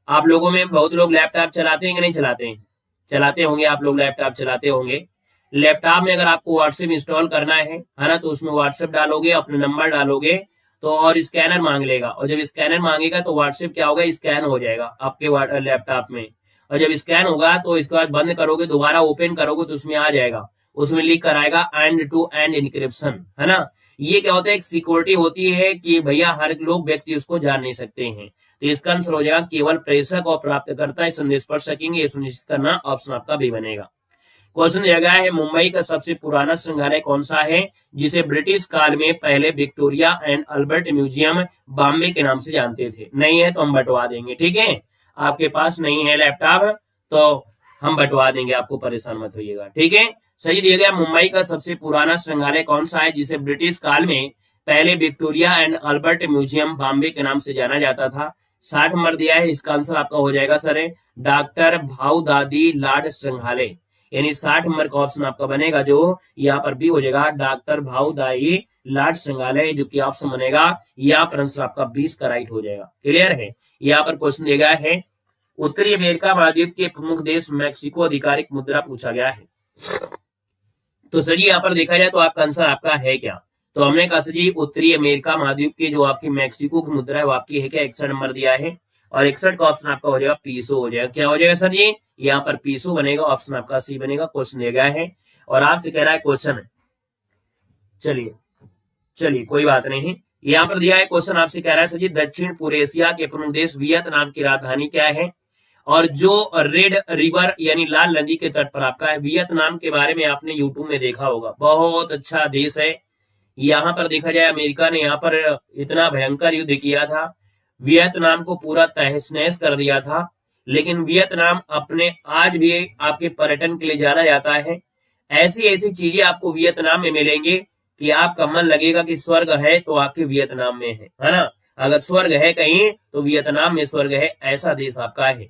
आप लोगों में बहुत लोग लैपटॉप चलाते हैं कि नहीं चलाते हैं, चलाते होंगे आप लोग, लैपटॉप चलाते होंगे। लैपटॉप में अगर आपको व्हाट्सएप इंस्टॉल करना है ना, तो उसमें व्हाट्सएप डालोगे, अपने नंबर डालोगे तो और स्कैनर मांग लेगा, और जब स्कैनर मांगेगा तो व्हाट्सएप क्या होगा, स्कैन हो जाएगा आपके लैपटॉप में। और जब स्कैन होगा तो इसके बाद बंद करोगे, दोबारा ओपन करोगे तो उसमें आ जाएगा, उसमें लिख कर आएगा एंड टू एंड इनक्रिप्शन, है ना। ये क्या होता है, एक सिक्योरिटी होती है कि भैया हर लोग व्यक्ति उसको जान नहीं सकते हैं। तो इसका आंसर हो जाएगा केवल प्रेषक और प्राप्तकर्ता संदेश पढ़ सकेंगे, ये सुनिश्चित करना ऑप्शन आपका भी बनेगा। क्वेश्चन दिया गया है मुंबई का सबसे पुराना संग्रहालय कौन सा है जिसे ब्रिटिश काल में पहले Victoria and Albert museum Bombay के नाम से जानते थे। नहीं है तो हम बंटवा देंगे, ठीक है। आपके पास नहीं है लैपटॉप तो हम बंटवा देंगे, आपको परेशान मत होइएगा, ठीक है। सही दिया गया मुंबई का सबसे पुराना संग्रहालय कौन सा है जिसे ब्रिटिश काल में पहले Victoria and Albert museum Bombay के नाम से जाना जाता था। 60 नंबर दिया है, इसका आंसर आपका हो जाएगा सर डॉक्टर भाऊ दादी लाड संग्रहालय, यानी 60 नंबर का ऑप्शन आपका बनेगा जो यहाँ पर भी हो जाएगा डॉक्टर भाऊ दाई लाड संग्रहालय, जो कि ऑप्शन बनेगा यहाँ पर आंसर आपका 20 का राइट हो जाएगा। क्लियर है। यहाँ पर क्वेश्चन दिया गया है उत्तरी अमेरिका महाद्वीप के प्रमुख देश मैक्सिको आधिकारिक मुद्रा पूछा गया है। तो सर यहाँ पर देखा जाए तो आपका आंसर आपका है क्या, तो हमने कहा सर जी उत्तरी अमेरिका महाद्वीप की जो आपकी मैक्सिको की मुद्रा है वो आपकी है क्या, 61 नंबर दिया है, और 61 का ऑप्शन आपका हो जाएगा पीसो हो जाएगा। क्या हो जाएगा सर जी, यहाँ पर पीसो बनेगा, ऑप्शन आपका सी बनेगा। क्वेश्चन दिया गया है और आपसे कह रहा है क्वेश्चन, चलिए कोई बात नहीं। यहाँ पर दिया है क्वेश्चन, आपसे कह रहा है सर जी दक्षिण पूर्व एशिया के प्रमुख देश वियतनाम की राजधानी क्या है, और जो रेड रिवर यानी लाल नदी के तट पर आपका है। वियतनाम के बारे में आपने यूट्यूब में देखा होगा, बहुत अच्छा देश है। यहाँ पर देखा जाए अमेरिका ने यहाँ पर इतना भयंकर युद्ध किया था, वियतनाम को पूरा तहस नहस कर दिया था। लेकिन वियतनाम अपने आज भी आपके पर्यटन के लिए जाना जाता है। ऐसी ऐसी चीजें आपको वियतनाम में मिलेंगे कि आपका मन लगेगा कि स्वर्ग है तो आपके वियतनाम में है ना। अगर स्वर्ग है कहीं तो वियतनाम में स्वर्ग है, ऐसा देश आपका है।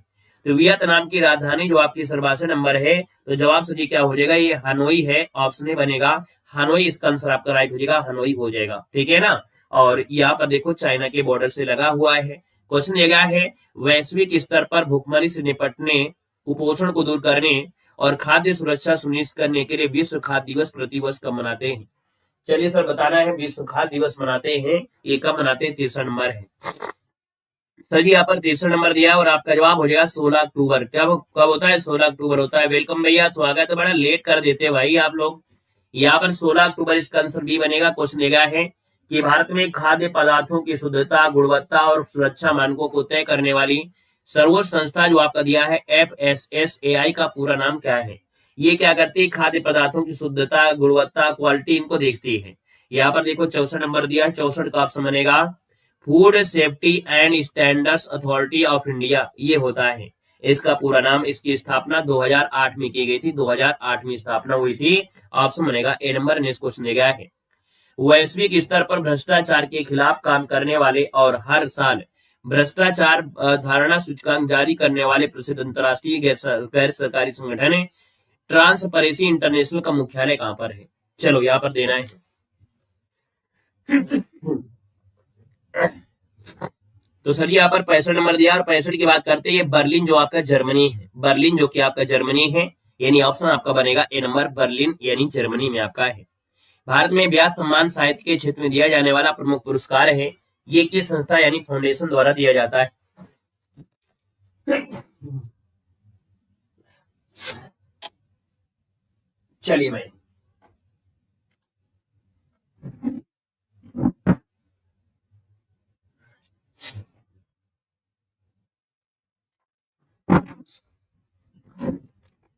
तो वियतनाम की राजधानी जो आपकी 87 नंबर है, तो जवाब सही क्या हो जाएगा, ये हनोई है, ऑप्शन ए बनेगा हनोई। इसका आंसर आपका राइट हो जाएगा, हनोई हो जाएगा, ठीक है ना। और यहाँ पर देखो चाइना के बॉर्डर से लगा हुआ है। क्वेश्चन ये क्या है, वैश्विक स्तर पर भुखमरी से निपटने, कुपोषण को दूर करने और खाद्य सुरक्षा सुनिश्चित करने के लिए विश्व खाद्य दिवस प्रतिवर्ष कब मनाते हैं। चलिए सर बताना है, विश्व खाद्य दिवस मनाते हैं, ये कब मनाते हैं, 63 नंबर है सर जी। यहाँ पर 63 नंबर दिया और आपका जवाब हो जाएगा 16 अक्टूबर। कब होता है, 16 अक्टूबर होता है। वेलकम भैया, स्वागत है। बड़ा लेट कर देते हैं भाई आप लोग। यहाँ पर 16 अक्टूबर इसका आंसर बी बनेगा। क्वेश्चन दिया है कि भारत में खाद्य पदार्थों की शुद्धता, गुणवत्ता और सुरक्षा मानकों को तय करने वाली सर्वोच्च संस्था जो आपका दिया है FSSAI का पूरा नाम क्या है। ये क्या करती है, खाद्य पदार्थों की शुद्धता, गुणवत्ता, क्वालिटी इनको देखती है। यहाँ पर देखो 64 नंबर दिया है, 64 का ऑप्शन बनेगा food safety and standards authority of India, ये होता है इसका पूरा नाम। इसकी स्थापना 2008 में की गई थी, 2008 में स्थापना हुई थी। ऑप्शन बनेगा ए नंबर। नेक्स्ट क्वेश्चन दिया गया है, वैश्विक स्तर पर भ्रष्टाचार के खिलाफ काम करने वाले और हर साल भ्रष्टाचार धारणा सूचकांक जारी करने वाले प्रसिद्ध अंतर्राष्ट्रीय गैर सरकारी संगठन ट्रांसपेरेंसी इंटरनेशनल का मुख्यालय कहां पर है। चलो यहाँ पर देना है तो सर यहाँ पर 65 नंबर दिया और 65 की बात करते हैं, ये बर्लिन जो आपका जर्मनी है, बर्लिन जो कि आपका जर्मनी है, यानी ऑप्शन आपका बनेगा ए नंबर, बर्लिन यानी जर्मनी में आपका है। भारत में व्यास सम्मान साहित्य के क्षेत्र में दिया जाने वाला प्रमुख पुरस्कार है, ये किस संस्था यानी फाउंडेशन द्वारा दिया जाता है। चलिए मैं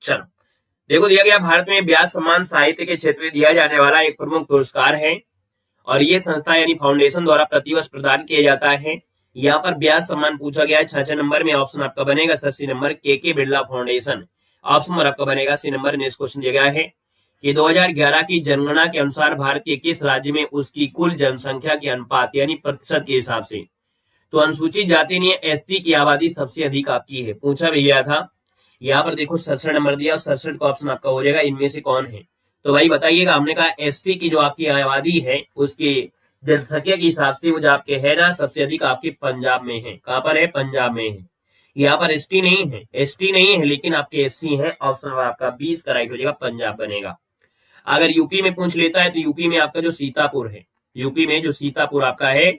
चलो देखो दिया गया, भारत में व्यास सम्मान साहित्य के क्षेत्र में दिया जाने वाला एक प्रमुख पुरस्कार है और ये संस्था यानी फाउंडेशन द्वारा प्रतिवर्ष प्रदान किया जाता है। यहाँ पर व्यास सम्मान पूछा गया है 66 नंबर में। ऑप्शन आपका बनेगा सी नंबर, के बिरला फाउंडेशन। ऑप्शन नंबर आपका बनेगा सी नंबर। नेक्स्ट क्वेश्चन दिया गया है कि 2011 की जनगणना के अनुसार भारत के किस राज्य में उसकी कुल जनसंख्या के अनुपात यानी प्रतिशत के हिसाब से, तो अनुसूचित जाति ने एसटी की आबादी सबसे अधिक आपकी है, पूछा भी गया था। यहाँ पर देखो 67 नंबर दिया, 67 का ऑप्शन आपका हो जाएगा इनमें से कौन है। तो भाई बताइएगा, हमने कहा एससी की जो आपकी आबादी है उसकी जनसंख्या के हिसाब से वो जो आपके है ना सबसे अधिक आपके पंजाब में है। कहां पर है, पंजाब में है। यहाँ पर एसटी नहीं है, एसटी नहीं है लेकिन आपके एससी है। ऑप्शन आपका 20 का राइट हो जाएगा, पंजाब बनेगा। अगर यूपी में पूछ लेता है तो यूपी में आपका जो सीतापुर है, यूपी में जो सीतापुर आपका है,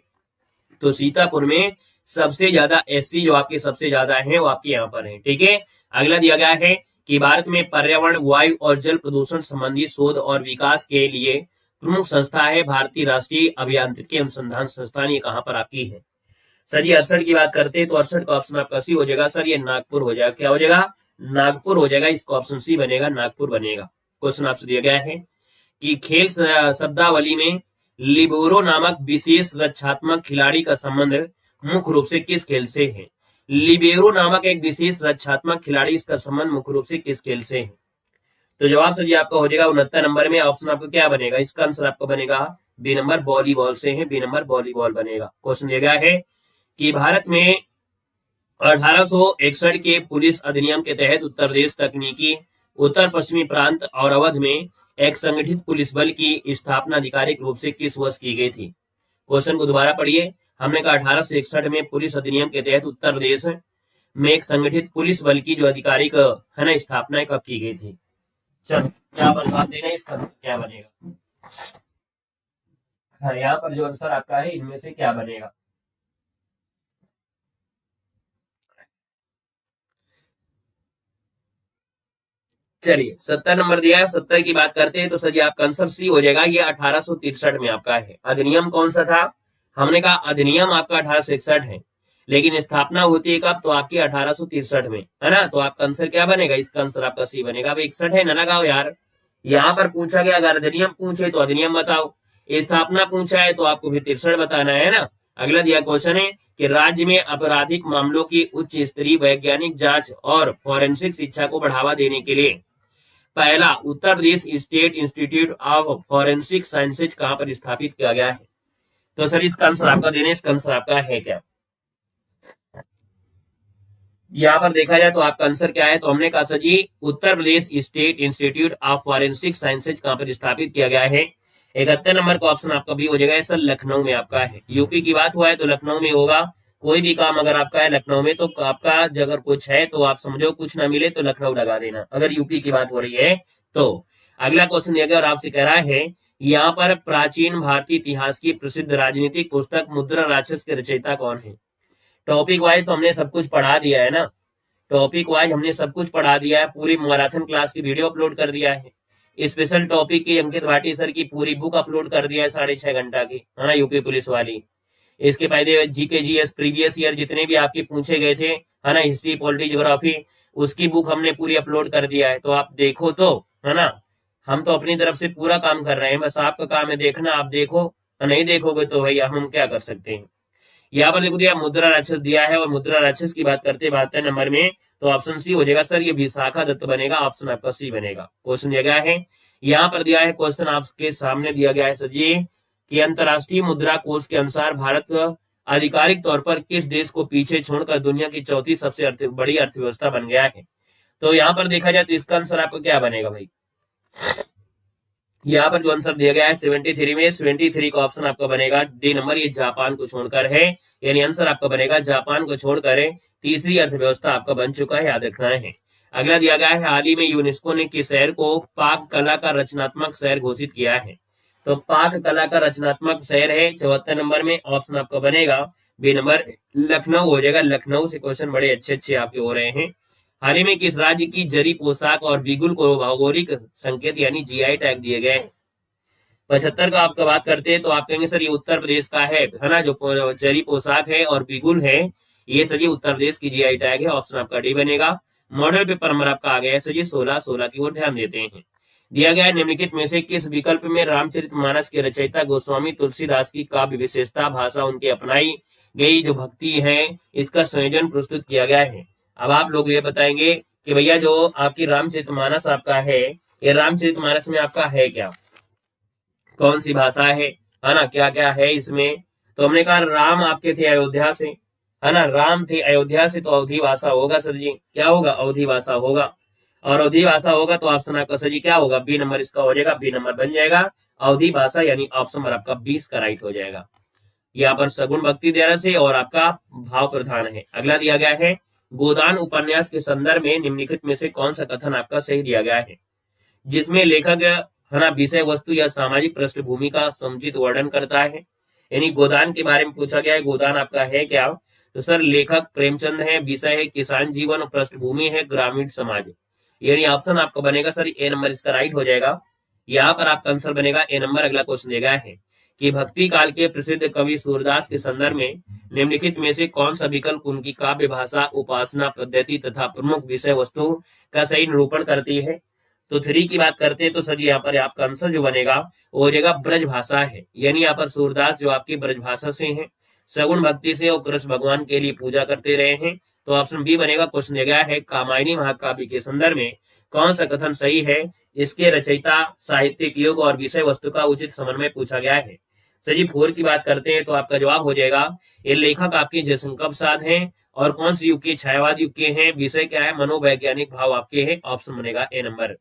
तो सीतापुर में सबसे ज्यादा एससी जो आपके सबसे ज्यादा है वो आपके यहाँ पर है, ठीक है। अगला दिया गया है कि भारत में पर्यावरण, वायु और जल प्रदूषण संबंधी शोध और विकास के लिए प्रमुख संस्था है भारतीय राष्ट्रीय अभियांत्रिकी अनुसंधान संस्थान, ये कहां पर आपकी है। सर ये 68 की बात करते हैं तो 68 का ऑप्शन आपका सी हो जाएगा। सर ये नागपुर हो जाएगा, क्या हो जाएगा, नागपुर हो जाएगा। इसका ऑप्शन सी बनेगा, नागपुर बनेगा। क्वेश्चन आपसे दिया गया है कि खेल शब्दावली में लिबेरो नामक विशेष रक्षात्मक खिलाड़ी का संबंध मुख्य रूप से किस खेल से है। लिबेरो नामक एक विशेष रक्षात्मक खिलाड़ी, इसका संबंध मुख्य रूप से किस खेल से है। तो जवाब सर जी आपका हो जाएगा 69 नंबर में। ऑप्शन आपका क्या बनेगा, इसका आंसर आपका बनेगा बी नंबर, वॉलीबॉल से है, बी नंबर वॉलीबॉल बनेगा। क्वेश्चन दिया गया है कि भारत में 1861 के पुलिस अधिनियम के तहत उत्तर प्रदेश, तकनीकी उत्तर पश्चिमी प्रांत और अवध में एक संगठित पुलिस बल की स्थापना आधिकारिक रूप से किस वर्ष की गई थी। क्वेश्चन को दोबारा पढ़िए। हमने कहा 1861 में पुलिस अधिनियम के तहत उत्तर प्रदेश में एक संगठित पुलिस बल की जो आधिकारिक है ना स्थापना कब की गई थी। चलो यहाँ पर जवाब देना, इसका क्या बनेगा। हाँ, यहाँ पर जो आंसर आपका है इनमें से क्या बनेगा। चलिए 70 नंबर दिया है, 70 की बात करते हैं तो सर आपका आंसर सी हो जाएगा। ये 1863 में आपका है। अधिनियम कौन सा था, हमने कहा अधिनियम आपका 1861 है, लेकिन स्थापना होती है कब, तो आपकी 1863 में, है ना। तो आपका आंसर क्या बनेगा, इसका आंसर आपका सी बनेगा। अब 61 है ना लगाओ यार। यहाँ पर पूछा गया, अगर अधिनियम पूछे तो अधिनियम बताओ, स्थापना पूछा है तो आपको भी 63 बताना है ना। अगला दिया क्वेश्चन है कि राज्य में आपराधिक मामलों की उच्च स्तरीय वैज्ञानिक जांच और फॉरेंसिक शिक्षा को बढ़ावा देने के लिए पहला Uttar Pradesh state institute of forensic sciences कहां पर स्थापित किया गया है? तो सर इसका आंसर आपका देने, इसका आंसर आपका है क्या? यहाँ पर देखा जाए तो आपका आंसर क्या है? तो हमने कहा sir ji Uttar Pradesh state institute of forensic sciences कहां पर स्थापित किया गया है? 71 नंबर का ऑप्शन आपका भी हो जाएगा सर, लखनऊ में आपका है। यूपी की बात हुआ है तो लखनऊ में होगा। कोई भी काम अगर आपका है लखनऊ में तो आपका अगर कुछ है तो आप समझो कुछ ना मिले तो लखनऊ लगा देना, अगर यूपी की बात हो रही है तो। अगला क्वेश्चन अगर आपसे कह रहा है यहाँ पर प्राचीन भारतीय इतिहास की प्रसिद्ध राजनीतिक पुस्तक मुद्रा राक्षस के रचयिता कौन है? टॉपिक वाइज तो हमने सब कुछ पढ़ा दिया है ना, टॉपिक वाइज हमने सब कुछ पढ़ा दिया है, पूरी मैराथन क्लास की वीडियो अपलोड कर दिया है। स्पेशल टॉपिक की अंकित भाटी सर की पूरी बुक अपलोड कर दिया है 6.5 घंटा की, है ना, यूपी पुलिस वाली। इसके पहले जीके जीएस प्रीवियस ईयर जितने भी आपके पूछे गए थे, है ना, हिस्ट्री पॉलिटी ज्योग्राफी, उसकी बुक हमने पूरी अपलोड कर दिया है। तो आप देखो तो, है ना, हम तो अपनी तरफ से पूरा काम कर रहे हैं, बस आपका काम है देखना। आप देखो, नहीं देखोगे तो भैया हम क्या कर सकते हैं। यहाँ पर देखो दिया मुद्रा राक्षस दिया है, और मुद्रा राक्षस की बात करते 72 नंबर में, तो ऑप्शन सी हो जाएगा सर, ये विशाखा दत्त बनेगा, ऑप्शन आपका सी बनेगा। क्वेश्चन दिया गया है, यहाँ पर दिया है क्वेश्चन आपके सामने दिया गया है सर जी कि अंतरराष्ट्रीय मुद्रा कोष के अनुसार भारत आधिकारिक तौर पर किस देश को पीछे छोड़कर दुनिया की चौथी सबसे बड़ी अर्थव्यवस्था बन गया है? तो यहाँ पर देखा जाए तो इसका आंसर आपका क्या बनेगा भाई? यहाँ पर जो आंसर दिया गया है 73 में, 73 का ऑप्शन आपका बनेगा डी नंबर, ये जापान को छोड़कर है, यानी आंसर आपका बनेगा जापान को छोड़कर है, तीसरी अर्थव्यवस्था आपका बन चुका है, याद रखना है। अगला दिया गया है हाल ही में यूनेस्को ने किस शहर को पाक कला का रचनात्मक शहर घोषित किया है? तो पाक कला का रचनात्मक शहर है 74 नंबर में, ऑप्शन आपका बनेगा बी नंबर, लखनऊ हो जाएगा। लखनऊ से क्वेश्चन बड़े अच्छे अच्छे आपके हो रहे हैं। हाल ही में किस राज्य की जरी पोशाक और बिगुल को भौगोलिक संकेत यानी जीआई टैग दिए गए? 75 का आपका बात करते हैं तो आप कहेंगे सर ये उत्तर प्रदेश का है ना, जो जरी पोशाक है और बिगुल है, ये सर ये उत्तर प्रदेश की जीआई टैग है, ऑप्शन आपका डी बनेगा। मॉडल पेपर नंबर आपका आ गया है सर जी 16 की ओर ध्यान देते हैं। दिया गया है निम्नलिखित में से किस विकल्प में रामचरितमानस के रचयिता गोस्वामी तुलसीदास की काव्य विशेषता भाषा उनकी अपनाई गई जो भक्ति है इसका संयोजन प्रस्तुत किया गया है? अब आप लोग ये बताएंगे कि भैया जो आपकी रामचरितमानस आपका है, ये रामचरितमानस में आपका है क्या, कौन सी भाषा है ना, क्या क्या है इसमें? तो हमने कहा राम आपके थे अयोध्या से, है ना, राम थे अयोध्या से, तो अवधी भाषा होगा सर जी, क्या होगा, अवधी भाषा होगा। और अवधी भाषा होगा तो ऑप्शन आपका सर जी क्या होगा, बी नंबर इसका हो जाएगा, बी नंबर बन जाएगा अवधी भाषा, यानी ऑप्शन नंबर आपका 20 का राइट हो जाएगा। यहाँ पर सगुण भक्ति द्वारा से और आपका भाव प्रधान है। अगला दिया गया है गोदान उपन्यास के संदर्भ में निम्नलिखित में से कौन सा कथन आपका सही दिया गया है? जिसमें लेखक है ना विषय वस्तु या सामाजिक पृष्ठभूमि का समुचित वर्णन करता है, यानी गोदान के बारे में पूछा गया है, गोदान आपका है क्या? तो सर लेखक प्रेमचंद है, विषय है किसान जीवन और पृष्ठभूमि है ग्रामीण समाज, यानी ऑप्शन आपका बनेगा सर ए नंबर इसका राइट हो जाएगा। यहाँ पर आपका आंसर बनेगा ए नंबर। अगला क्वेश्चन दिया गया है कि भक्ति काल के प्रसिद्ध कवि सूरदास के संदर्भ में निम्नलिखित में से कौन सा विकल्प उनकी काव्य भाषा, उपासना पद्धति तथा प्रमुख विषय वस्तु का सही निरूपण करती है? तो 3 की बात करते हैं तो सर यहाँ पर आपका आंसर जो बनेगा वो हो जाएगा ब्रज भाषा है, यानी यहाँ पर सूरदास जो आपकी ब्रज भाषा से है, सगुण भक्ति से और कृष्ण भगवान के लिए पूजा करते रहे हैं, तो ऑप्शन बी बनेगा। क्वेश्चन दिया गया है कामायनी महाकाव्य के संदर्भ में कौन सा कथन सही है? इसके रचयिता, साहित्यिक युग और विषय वस्तु का उचित समन्वय पूछा गया है। सर जी 4 की बात करते हैं तो आपका जवाब हो जाएगा ये लेखक आपके जयशंकर प्रसाद हैं, और कौन सी युग के, छायावाद युग के हैं, विषय क्या है, मनोवैज्ञानिक भाव आपके हैं, ऑप्शन बनेगा ए नंबर।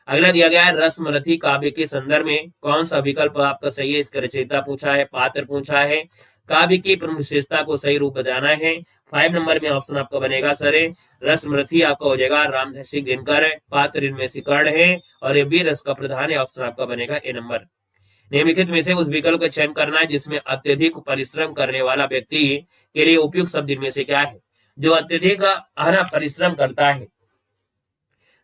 अगला दिया गया है रसमरथी काव्य के संदर्भ में कौन सा विकल्प आपका सही है? इसका रचयिता पूछा है, पात्र पूछा है, काव्य की प्रमुख विशेषता को सही रूप बताना है। 5 नंबर में ऑप्शन आपका बनेगा सर रसमरथी आपका हो जाएगा रामधर सिंह दिनकर, पात्र इनमें से कर्ण है और ये भी रस का प्रधान है, ऑप्शन आपका बनेगा ए नंबर। निम्नलिखित में से उस विकल्प का चयन करना है जिसमें अत्यधिक परिश्रम करने वाला व्यक्ति के लिए उपयुक्त शब्द इनमें से क्या है? जो अत्यधिक परिश्रम करता है,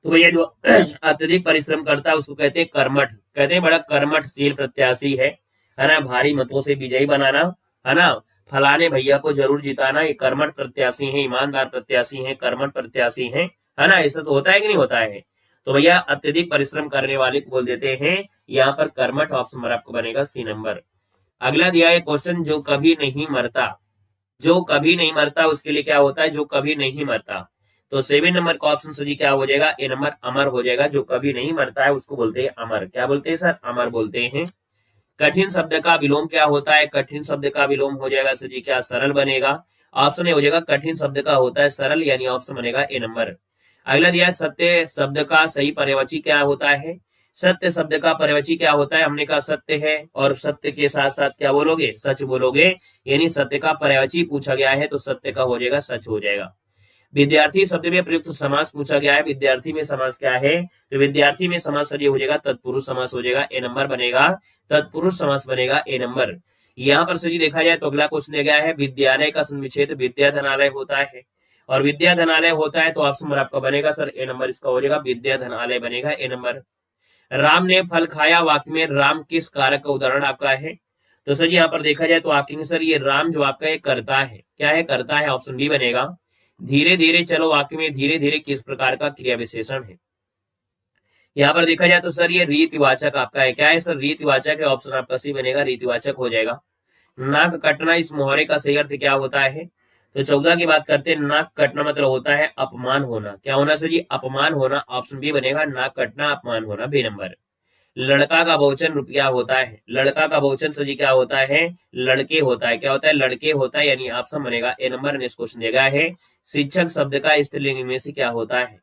तो भैया जो अत्यधिक परिश्रम करता है उसको कहते हैं कर्मठ, कहते हैं बड़ा कर्मठशील प्रत्याशी है ना, भारी मतों से विजयी बनाना, है ना, फलाने भैया को जरूर जिताना, ये कर्मठ प्रत्याशी हैं, ईमानदार प्रत्याशी हैं, कर्मठ प्रत्याशी हैं, है ना, ऐसा तो होता है कि नहीं होता है? तो भैया अत्यधिक परिश्रम करने वाले को बोल देते हैं यहाँ पर कर्मठ, ऑप्शन नंबर आपको बनेगा सी नंबर। अगला दिया है क्वेश्चन, जो कभी नहीं मरता। जो कभी नहीं मरता उसके लिए क्या होता है, जो कभी नहीं मरता। तो 7 नंबर का ऑप्शन सर जी क्या हो जाएगा, ए नंबर अमर हो जाएगा। जो कभी नहीं मरता है उसको बोलते हैं अमर। क्या बोलते हैं सर, अमर बोलते हैं। कठिन शब्द का विलोम क्या होता है, कठिन शब्द का विलोम हो जाएगा सर जी क्या, सरल बनेगा। ऑप्शन ए हो जाएगा, कठिन शब्द का होता है सरल, यानी ऑप्शन बनेगा ए नंबर। अगला दिया है, सत्य शब्द का सही पर्यायवाची क्या होता है। सत्य शब्द का पर्यायवाची क्या होता है, हमने कहा सत्य है, और सत्य के साथ साथ क्या बोलोगे, सच बोलोगे। यानी सत्य का पर्यायवाची पूछा गया है तो सत्य का हो जाएगा, सच हो जाएगा। विद्यार्थी शब्द में प्रयुक्त समास पूछा गया है, विद्यार्थी में समास क्या है, तो विद्यार्थी में समास सर ये हो जाएगा तत्पुरुष समास हो जाएगा, ए नंबर बनेगा। तत्पुरुष समास बनेगा, ए नंबर। यहाँ पर सर देखा जाए तो अगला क्वेश्चन दिया गया है, विद्यालय का संविच्छेद विद्याधनालय होता है, और विद्याधनालय होता है तो ऑप्शन आपका बनेगा सर ए नंबर, इसका हो जाएगा विद्याधनालय बनेगा, ए नंबर। राम ने फल खाया वाक्य में राम किस कारक का उदाहरण आपका है, तो सर यहाँ पर देखा जाए तो आपके सर ये राम जो आपका एक करता है, क्या है, करता है, ऑप्शन बी बनेगा। धीरे धीरे चलो वाक्य में धीरे धीरे किस प्रकार का क्रिया विशेषण है। यहाँ पर देखा जाए तो सर ये रीतिवाचक आपका है, क्या है सर, रीतिवाचक है, ऑप्शन आपका सी बनेगा, रीतिवाचक हो जाएगा। नाक कटना, इस मुहावरे का सही अर्थ क्या होता है, तो 14 की बात करते हैं। नाक कटना मतलब होता है अपमान होना, क्या होना सर जी, अपमान होना, ऑप्शन बी बनेगा, नाक कटना अपमान होना, बी नंबर। लड़का का बहुवचन रुपया होता है, लड़का का बहुवचन सर जी क्या होता है, लड़के होता है, क्या होता है, लड़के होता है, यानी ऑप्शन बनेगा ए नंबर। नेक्स्ट क्वेश्चन दिया गया है, शिक्षक शब्द का स्त्रीलिंग में से क्या होता है।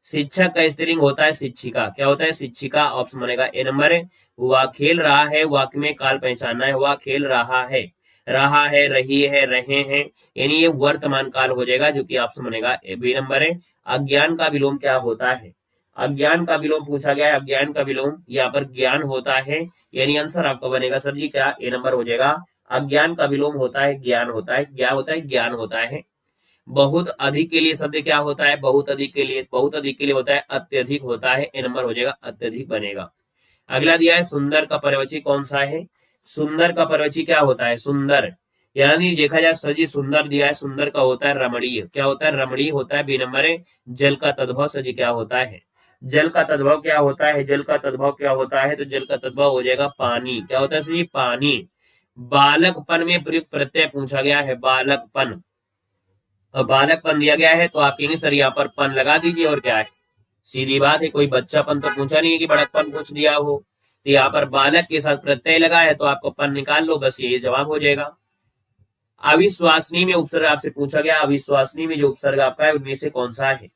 शिक्षक का स्त्रीलिंग होता है शिक्षिका, क्या होता है, शिक्षिका, ऑप्शन बनेगा ए नंबर। वह खेल रहा है, वाक्य में काल पहचानना है, वह खेल रहा है, रहा है, रही है, रहे हैं, यानी ये वर्तमान काल हो जाएगा, जो कि ऑप्शन बनेगा बी नंबर है। अज्ञान का विलोम क्या होता है, अज्ञान का विलोम पूछा गया है, अज्ञान का विलोम यहाँ पर ज्ञान होता है, यानी आंसर आपका बनेगा सर जी क्या, ए नंबर हो जाएगा। अज्ञान का विलोम होता है ज्ञान होता है, क्या होता है, ज्ञान होता है। बहुत अधिक के लिए शब्द क्या होता है, बहुत अधिक के लिए, बहुत अधिक के लिए होता है अत्यधिक होता है, ए नंबर हो जाएगा, अत्यधिक बनेगा। अगला दिया है, सुंदर का पर्यायवाची कौन सा है। सुंदर का पर्यायवाची क्या होता है, सुंदर, यानी देखा जाए सजी सुंदर दिया है, सुंदर का होता है रमणीय, क्या होता है, रमणीय होता है, बी नंबर है। जल का तद्भव सजी क्या होता है, जल का तद्भव क्या होता है, जल का तद्भव क्या होता है, तो जल का तद्भव हो जाएगा पानी, क्या होता है सर, पानी। बालकपन में प्रयुक्त प्रत्यय पूछा गया है, बालकपन, और बालकपन दिया गया है तो आप कहेंगे सर यहाँ पर पन लगा दीजिए, और क्या है, सीधी बात है, कोई बच्चापन तो पूछा नहीं है कि बड़कपन पूछ दिया हो, तो यहाँ पर बालक के साथ प्रत्यय लगा है तो आपको पन निकाल लो, बस ये जवाब हो जाएगा। अविश्वसनीय में उपसर्ग आपसे पूछा गया, अविश्वसनीय में जो उपसर्ग आपका है उनमें से कौन सा है।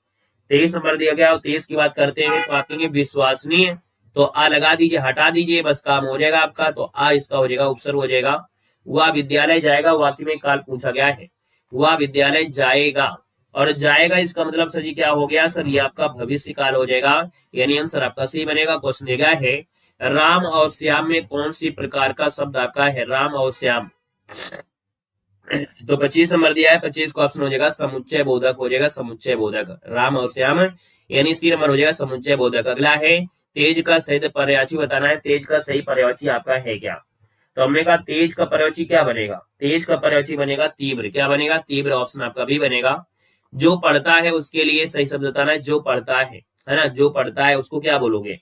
23 नंबर दिया गया और 23 की बात करते हैं तो आप कहेंगे विश्वसनीय, तो आ लगा दीजिए, हटा दीजिए, बस काम हो जाएगा आपका, तो आ इसका हो जाएगा, उपसर्ग हो जाएगा। वह विद्यालय जाएगा, वाक्य में काल पूछा गया है, वह विद्यालय जाएगा, और जाएगा इसका मतलब सर जी क्या हो गया, सर ये आपका भविष्य काल हो जाएगा, यानी आंसर आपका सी बनेगा। क्वेश्चन दिया गया है, राम और श्याम में कौन सी प्रकार का शब्द आपका है, राम और श्याम, तो 25 नंबर दिया है, 25 का ऑप्शन हो जाएगा समुच्चय बोधक हो जाएगा, समुच्चय बोधक, राम और श्याम, यानी सी नंबर हो जाएगा समुच्चय बोधक। अगला है, तेज का सही पर्यायवाची बताना है, तेज का सही पर्यायवाची आपका है क्या, तो हमने कहा तेज का पर्यायवाची क्या बनेगा, तेज का पर्यायवाची बनेगा तीव्र, क्या बनेगा, तीव्र, ऑप्शन आपका भी बनेगा। जो पढ़ता है उसके लिए सही शब्द बताना है, जो पढ़ता है ना, जो पढ़ता है उसको क्या बोलोगे,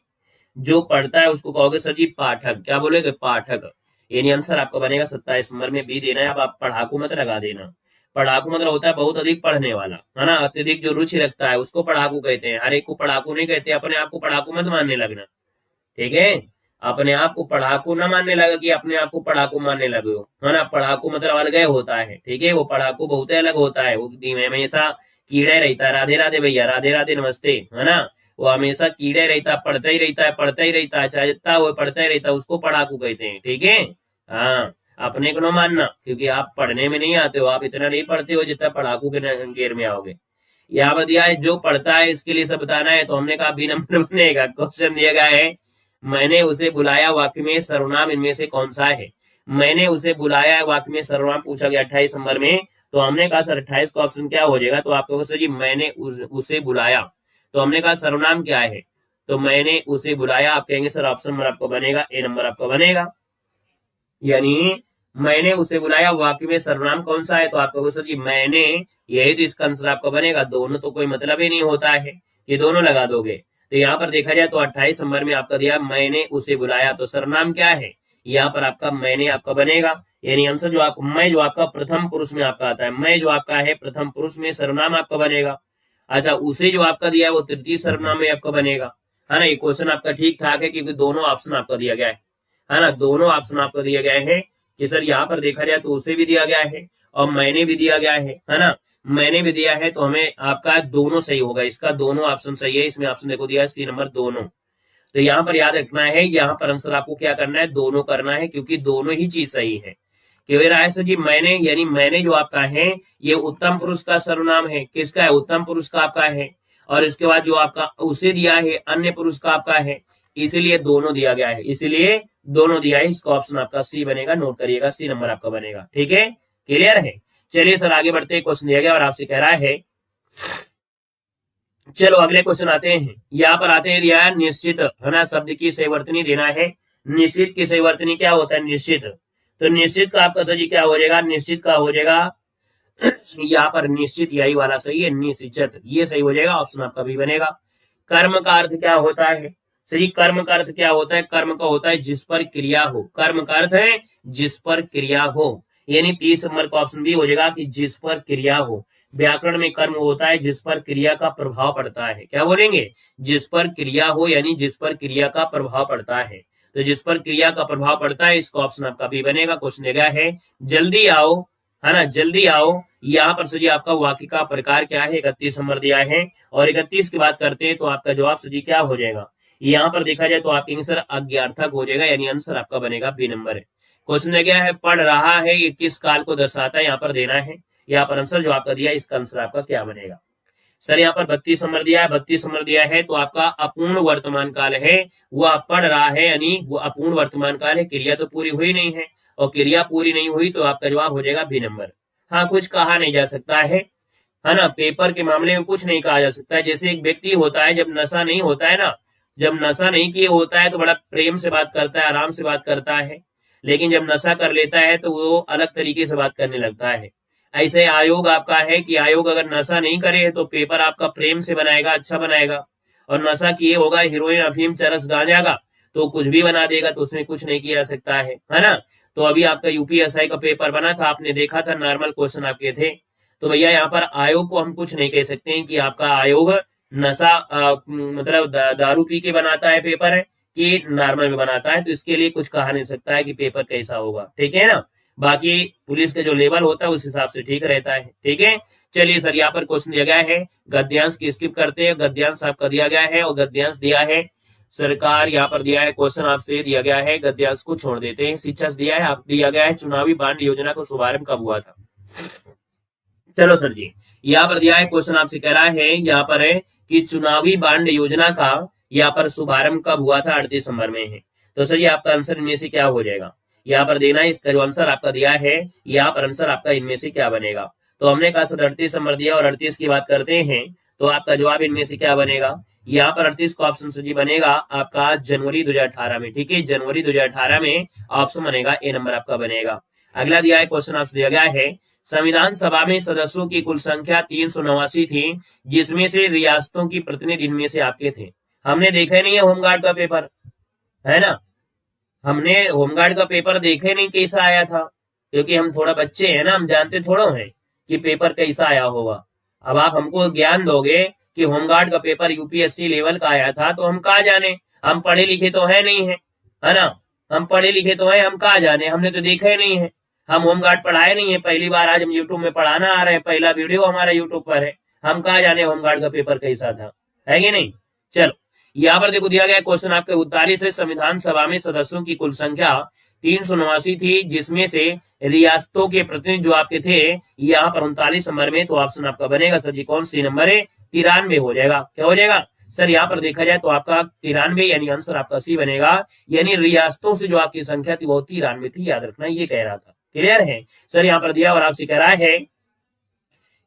जो पढ़ता है उसको कहोगे सर जी पाठक, क्या बोलोगे, पाठक, यानी आंसर आपका बनेगा 27 नंबर में बी देना है। अब आप पढ़ाकू मत लगा देना, पढ़ाकू मतलब होता है बहुत अधिक पढ़ने वाला, है ना, अत्यधिक जो रुचि रखता है उसको पढ़ाकू कहते हैं, हर एक को पढ़ाकू नहीं कहते, अपने आप को पढ़ाकू मत मानने लगना, ठीक है, अपने आप को पढ़ाकू ना मानने लगा कि अपने आप को पढ़ाकू मानने लगे हो, है ना, पढ़ाकू मतलब अलग होता है, ठीक है, वो पढ़ाकू बहुत अलग होता है, वो हमेशा कीड़े रहता है, राधे राधे भैया, राधे राधे नमस्ते, है ना, वो हमेशा कीड़े रहता है, पढ़ता ही रहता है, पढ़ता ही रहता है, चाहे जितना वो पढ़ता ही रहता है, उसको पढ़ाकू कहते हैं, ठीक है। हाँ, अपने को न मानना, क्योंकि आप पढ़ने में नहीं आते हो, आप इतना नहीं पढ़ते हो जितना पढ़ाकू के घेर में आओगे। यहाँ पर दिया है, जो पढ़ता है इसके लिए सब बताना है, तो हमने कहा बी नंबर बनेगा। क्वेश्चन दिया गया है, मैंने उसे बुलाया, वाक्य में सर्वनाम इनमें से कौन सा है, मैंने उसे बुलाया, वाक्य में सर्वनाम पूछा गया 28 नंबर में, तो हमने कहा सर 28 का ऑप्शन क्या हो जाएगा, तो आपको सर जी मैंने उसे बुलाया, तो हमने कहा सर्वनाम क्या है, तो मैंने उसे बुलाया, आप कहेंगे सर ऑप्शन नंबर आपका बनेगा, ए नंबर आपका बनेगा, यानी मैंने उसे बुलाया, वाक्य में सर्वनाम कौन सा है, तो आपको सर जी मैंने, यही तो इसका आंसर आपका बनेगा। दोनों तो कोई मतलब ही नहीं होता है, ये दोनों लगा दोगे, तो यहाँ पर देखा जाए तो 28 नंबर में आपका दिया मैंने उसे बुलाया, तो सर्वनाम क्या है, यहाँ पर आपका मैंने आपका बनेगा, यानी आंसर जो आप मैं जो आपका प्रथम पुरुष में आपका आता है, मैं जो आपका है प्रथम पुरुष में सर्वनाम आपका बनेगा। अच्छा, उसे जो आपका दिया है वो तृतीय सर्वनाम में आपका बनेगा, है ना। ये क्वेश्चन आपका ठीक ठाक है क्योंकि दोनों ऑप्शन आपका दिया गया है ना, दोनों ऑप्शन आपको दिए गए हैं कि सर यहाँ पर देखा जाए तो उसे भी दिया गया है और मैंने भी दिया गया है ना, मैंने भी दिया है, तो हमें आपका दोनों सही होगा, इसका दोनों ऑप्शन सही है। इसमें ऑप्शन देखो दिया है सी नंबर दोनों, तो यहाँ पर याद रखना है, यहाँ पर आंसर आपको क्या करना है, दोनों करना है, क्योंकि दोनों ही चीज सही है। क्यों रहा है सर जी मैंने, यानी मैंने जो आपका है ये उत्तम पुरुष का सर्वनाम है, किसका है, उत्तम पुरुष का आपका है, और इसके बाद जो आपका उसे दिया है अन्य पुरुष का आपका है, इसीलिए दोनों दिया गया है, इसीलिए दोनों दिया है। इसका ऑप्शन आपका सी बनेगा, नोट करिएगा, सी नंबर आपका बनेगा। ठीक है, क्लियर है। चलिए सर आगे बढ़ते हैं, क्वेश्चन दिया गया और आपसे कह रहा है, चलो अगले क्वेश्चन आते हैं। यहाँ पर आते हैं दिया निश्चित, है ना, शब्द की सहीवर्तनी देना है। निश्चित की सहीवर्तनी क्या होता है, निश्चित, तो निश्चित का आपका सही क्या हो जाएगा, निश्चित का हो जाएगा यहाँ पर निश्चित, यही वाला सही है, निश्चित, ये सही हो जाएगा, ऑप्शन आपका भी बनेगा। कर्म का अर्थ क्या होता है, सही, कर्म का अर्थ क्या होता है, कर्म का होता है जिस पर क्रिया हो, कर्म का अर्थ है जिस पर क्रिया हो, यानी 30 नंबर का ऑप्शन भी हो जाएगा कि जिस पर क्रिया हो। व्याकरण में कर्म होता है जिस पर क्रिया का प्रभाव पड़ता है, क्या बोलेंगे, जिस पर क्रिया हो, यानी जिस पर क्रिया का प्रभाव पड़ता है, तो जिस पर क्रिया का प्रभाव पड़ता है, इसका ऑप्शन आपका भी बनेगा। क्वेश्चन दिया गया है जल्दी आओ, है ना, जल्दी आओ, यहाँ पर सजी आपका वाक्य का प्रकार क्या है, 31 नंबर दिया है, और 31 की बात करते हैं तो आपका जवाब सजी क्या हो जाएगा, यहाँ पर देखा जाए तो आपका आंसर अज्ञार्थक हो जाएगा, यानी आंसर आपका बनेगा बी नंबर है। क्वेश्चन दिया गया है पढ़ रहा है, ये किस काल को दर्शाता है, यहाँ पर देना है, यहाँ पर आंसर जो आपका दिया है इसका आंसर आपका क्या बनेगा। सर यहाँ पर 32 नंबर दिया है, 32 नंबर दिया है तो आपका अपूर्ण वर्तमान काल है, वह पढ़ रहा है, यानी वो अपूर्ण वर्तमान काल है, क्रिया तो पूरी हुई नहीं है, और क्रिया पूरी नहीं हुई तो आपका जवाब हो जाएगा बी नंबर। हाँ, कुछ कहा नहीं जा सकता है ना, पेपर के मामले में कुछ नहीं कहा जा सकता है। जैसे एक व्यक्ति होता है, जब नशा नहीं होता है ना, जब नशा नहीं किए होता है तो बड़ा प्रेम से बात करता है, आराम से बात करता है, लेकिन जब नशा कर लेता है तो वो अलग तरीके से बात करने लगता है। ऐसे आयोग आपका है कि आयोग अगर नशा नहीं करे तो पेपर आपका प्रेम से बनाएगा, अच्छा बनाएगा, और नशा किए होगा हेरोइन, अफीम, चरस, गांजा का, तो कुछ भी बना देगा, तो उसमें कुछ नहीं किया जा सकता है ना। तो अभी आपका यूपीएसआई का पेपर बना था, आपने देखा था, नॉर्मल क्वेश्चन आपके थे, तो भैया यहाँ पर आयोग को हम कुछ नहीं कह सकते हैं कि आपका आयोग नशा मतलब दारू पी के बनाता है पेपर है कि नॉर्मल में बनाता है, तो इसके लिए कुछ कहा नहीं सकता है कि पेपर कैसा होगा। ठीक है ना, बाकी पुलिस का जो लेवल होता है उस हिसाब से ठीक रहता है। ठीक है, चलिए सर यहाँ पर क्वेश्चन दिया गया है, गद्यांश की स्किप करते हैं, गद्यांश आपका दिया गया है, और गद्यांश दिया है सरकार, यहाँ पर दिया है क्वेश्चन आपसे दिया गया है, गद्यांश को छोड़ देते हैं। शिक्षा दिया है, आप दिया गया है चुनावी बांड योजना का शुभारंभ कब हुआ था। चलो सर जी, यहाँ पर दिया है क्वेश्चन आपसे कह रहा है, यहाँ पर है कि चुनावी बांड योजना का यहाँ पर शुभारंभ कब हुआ था, 38 नंबर में है, तो सर ये आपका आंसर इनमें से क्या हो जाएगा, यहाँ पर देना है, इसका जो आंसर आपका दिया है यहाँ पर आंसर आपका इनमें से क्या बनेगा। तो हमने कहा सर 38 नंबर दिया, और 38 की बात करते हैं तो आपका जवाब इनमें से क्या बनेगा, यहाँ पर 38 का ऑप्शन सर जी बनेगा आपका जनवरी 2018 में। ठीक है, जनवरी 2018 में ऑप्शन बनेगा, ए नंबर आपका बनेगा। अगला दिया है क्वेश्चन आपसे दिया गया है, संविधान सभा में सदस्यों की कुल संख्या 389 थी, जिसमें से रियासतों की प्रतिनिधि इनमें से आपके थे। हमने देखा नहीं है होमगार्ड का पेपर, है ना, हमने होमगार्ड का पेपर देखे नहीं कैसा आया था, क्योंकि हम थोड़ा बच्चे हैं ना, हम जानते थोड़ा हैं कि पेपर कैसा आया होगा। अब आप हमको ज्ञान दोगे कि होमगार्ड का पेपर यूपीएससी लेवल का आया था, तो हम कहा जाने, हम पढ़े लिखे तो है नहीं है ना, हम पढ़े लिखे तो है, हम कहा जाने, हमने तो देखा ही नहीं है, हम होमगार्ड पढ़ाए नहीं है, पहली बार आज हम यूट्यूब में पढ़ाना आ रहे हैं, पहला वीडियो हमारा यूट्यूब पर है, हम कहा जाने होमगार्ड का पेपर कैसा था, है कि नहीं। चलो यहाँ पर देखो दिया गया क्वेश्चन आपके 39 से संविधान सभा में सदस्यों की कुल संख्या 389 थी, जिसमें से रियासतों के प्रतिनिधि जो आपके थे यहाँ पर 39 नंबर में, तो ऑप्शन आपका बनेगा सर जी कौन सी नंबर है, 93 हो जाएगा। क्या हो जाएगा सर, यहाँ पर देखा जाए तो आपका 93, यानी आंसर आपका सी बनेगा, यानी रियासतों से जो आपकी संख्या थी वो 93 थी, याद रखना, ये कह रहा था। क्लियर है सर, यहाँ पर दिया और आपसे कह रहा है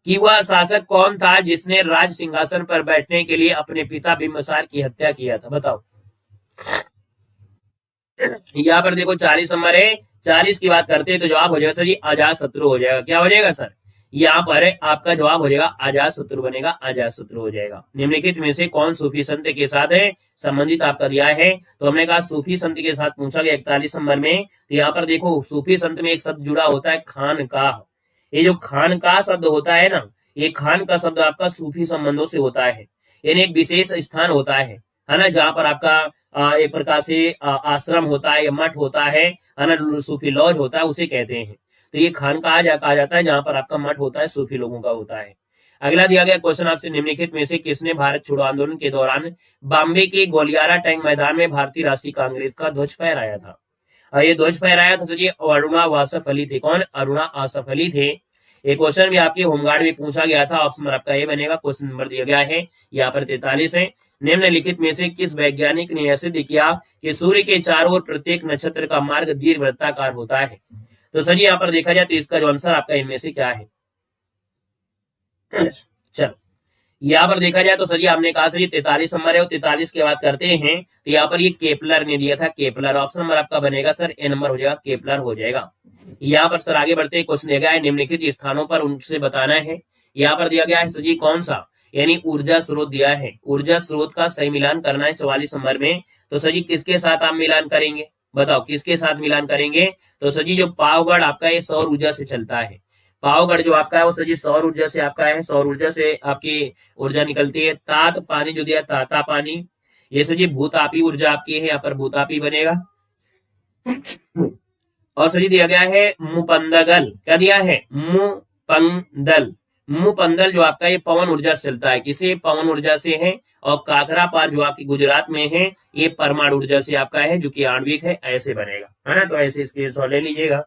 कि वह शासक कौन था जिसने राज सिंहासन पर बैठने के लिए अपने पिता बिंबिसार की हत्या किया था, बताओ। यहाँ पर देखो 40 नंबर है, 40 की बात करते हैं तो जवाब हो जाएगा सर जी अजात शत्रु हो जाएगा। क्या हो जाएगा सर, यहाँ पर आपका जवाब हो जाएगा अजात शत्रु बनेगा, अजात शत्रु हो जाएगा। निम्नलिखित में से कौन सूफी संत के साथ है संबंधित आपका दिया है, तो हमने कहा सूफी संत के साथ पूछा गया 41 नंबर में। तो यहाँ पर देखो सूफी संत में एक शब्द जुड़ा होता है खानकाह। ये जो खानकाह शब्द होता है ना, ये खान का शब्द आपका सूफी संबंधों से होता है, यानी एक विशेष स्थान होता है ना, जहाँ पर आपका एक प्रकार से आश्रम होता है या मठ होता है ना, सूफी लॉज होता है, उसे कहते हैं। तो ये खानकाह कहा जाता है जहां पर आपका मठ होता है, सूफी लोगों का होता है। अगला दिया गया क्वेश्चन आपसे, निम्नलिखित में से किसने भारत छोड़ो आंदोलन के दौरान बॉम्बे के गोलियारा टैंक मैदान में भारतीय राष्ट्रीय कांग्रेस का ध्वज फहराया था? ये ध्वज फहराया था सोचिए अरुणा वासफ अली थे। कौन? अरुणा आसफ अली थे। एक क्वेश्चन भी आपके होमगार्ड में पूछा गया था, ऑप्शन नंबर आपका ये बनेगा। क्वेश्चन नंबर दिया गया है यहाँ पर 43 है। निम्नलिखित में से किस वैज्ञानिक ने यह सिद्ध किया कि सूर्य के चारों ओर प्रत्येक नक्षत्र का मार्ग दीर्घवृत्ताकार होता है? तो सर यहाँ पर देखा जाए तो इसका जो आंसर आपका इनमें से क्या है? चलो यहाँ पर देखा जाए तो सर हमने कहा सर 43 नंबर है, 43 की बात करते हैं तो यहाँ पर ये केपलर ने दिया था, केपलर। ऑप्शन नंबर आपका बनेगा सर ए नंबर हो जाएगा, केपलर हो जाएगा। यहाँ पर सर आगे बढ़ते क्वेश्चन दिया गया है, निम्नलिखित स्थानों पर उनसे बताना है। यहाँ पर दिया गया है सर कौन सा, यानी ऊर्जा स्रोत दिया है, ऊर्जा स्रोत का सही मिलान करना है 44 नंबर में। तो सर किसके साथ आप मिलान करेंगे, बताओ किसके साथ मिलान करेंगे? तो सर जो पावगढ़ आपका ये सौर ऊर्जा से चलता है, पावगढ़ जो आपका है वो सर सौर ऊर्जा से आपका है, सौर ऊर्जा से आपकी ऊर्जा निकलती है। तात पानी जो दिया ताता पानी, ये सर भूतापी ऊर्जा आपकी है, यहाँ पर भूतापी बनेगा। और सर दिया गया है मुपंदगल, क्या दिया है? मुपंदल। मुपंदल जो आपका ये पवन ऊर्जा से चलता है, किसे? पवन ऊर्जा से है। और काकरा पार जो आपकी गुजरात में है ये परमाणु ऊर्जा से आपका है, जो कि आणविक है, ऐसे बनेगा, है ना। तो ऐसे स्क्रीनशॉट ले लीजिएगा।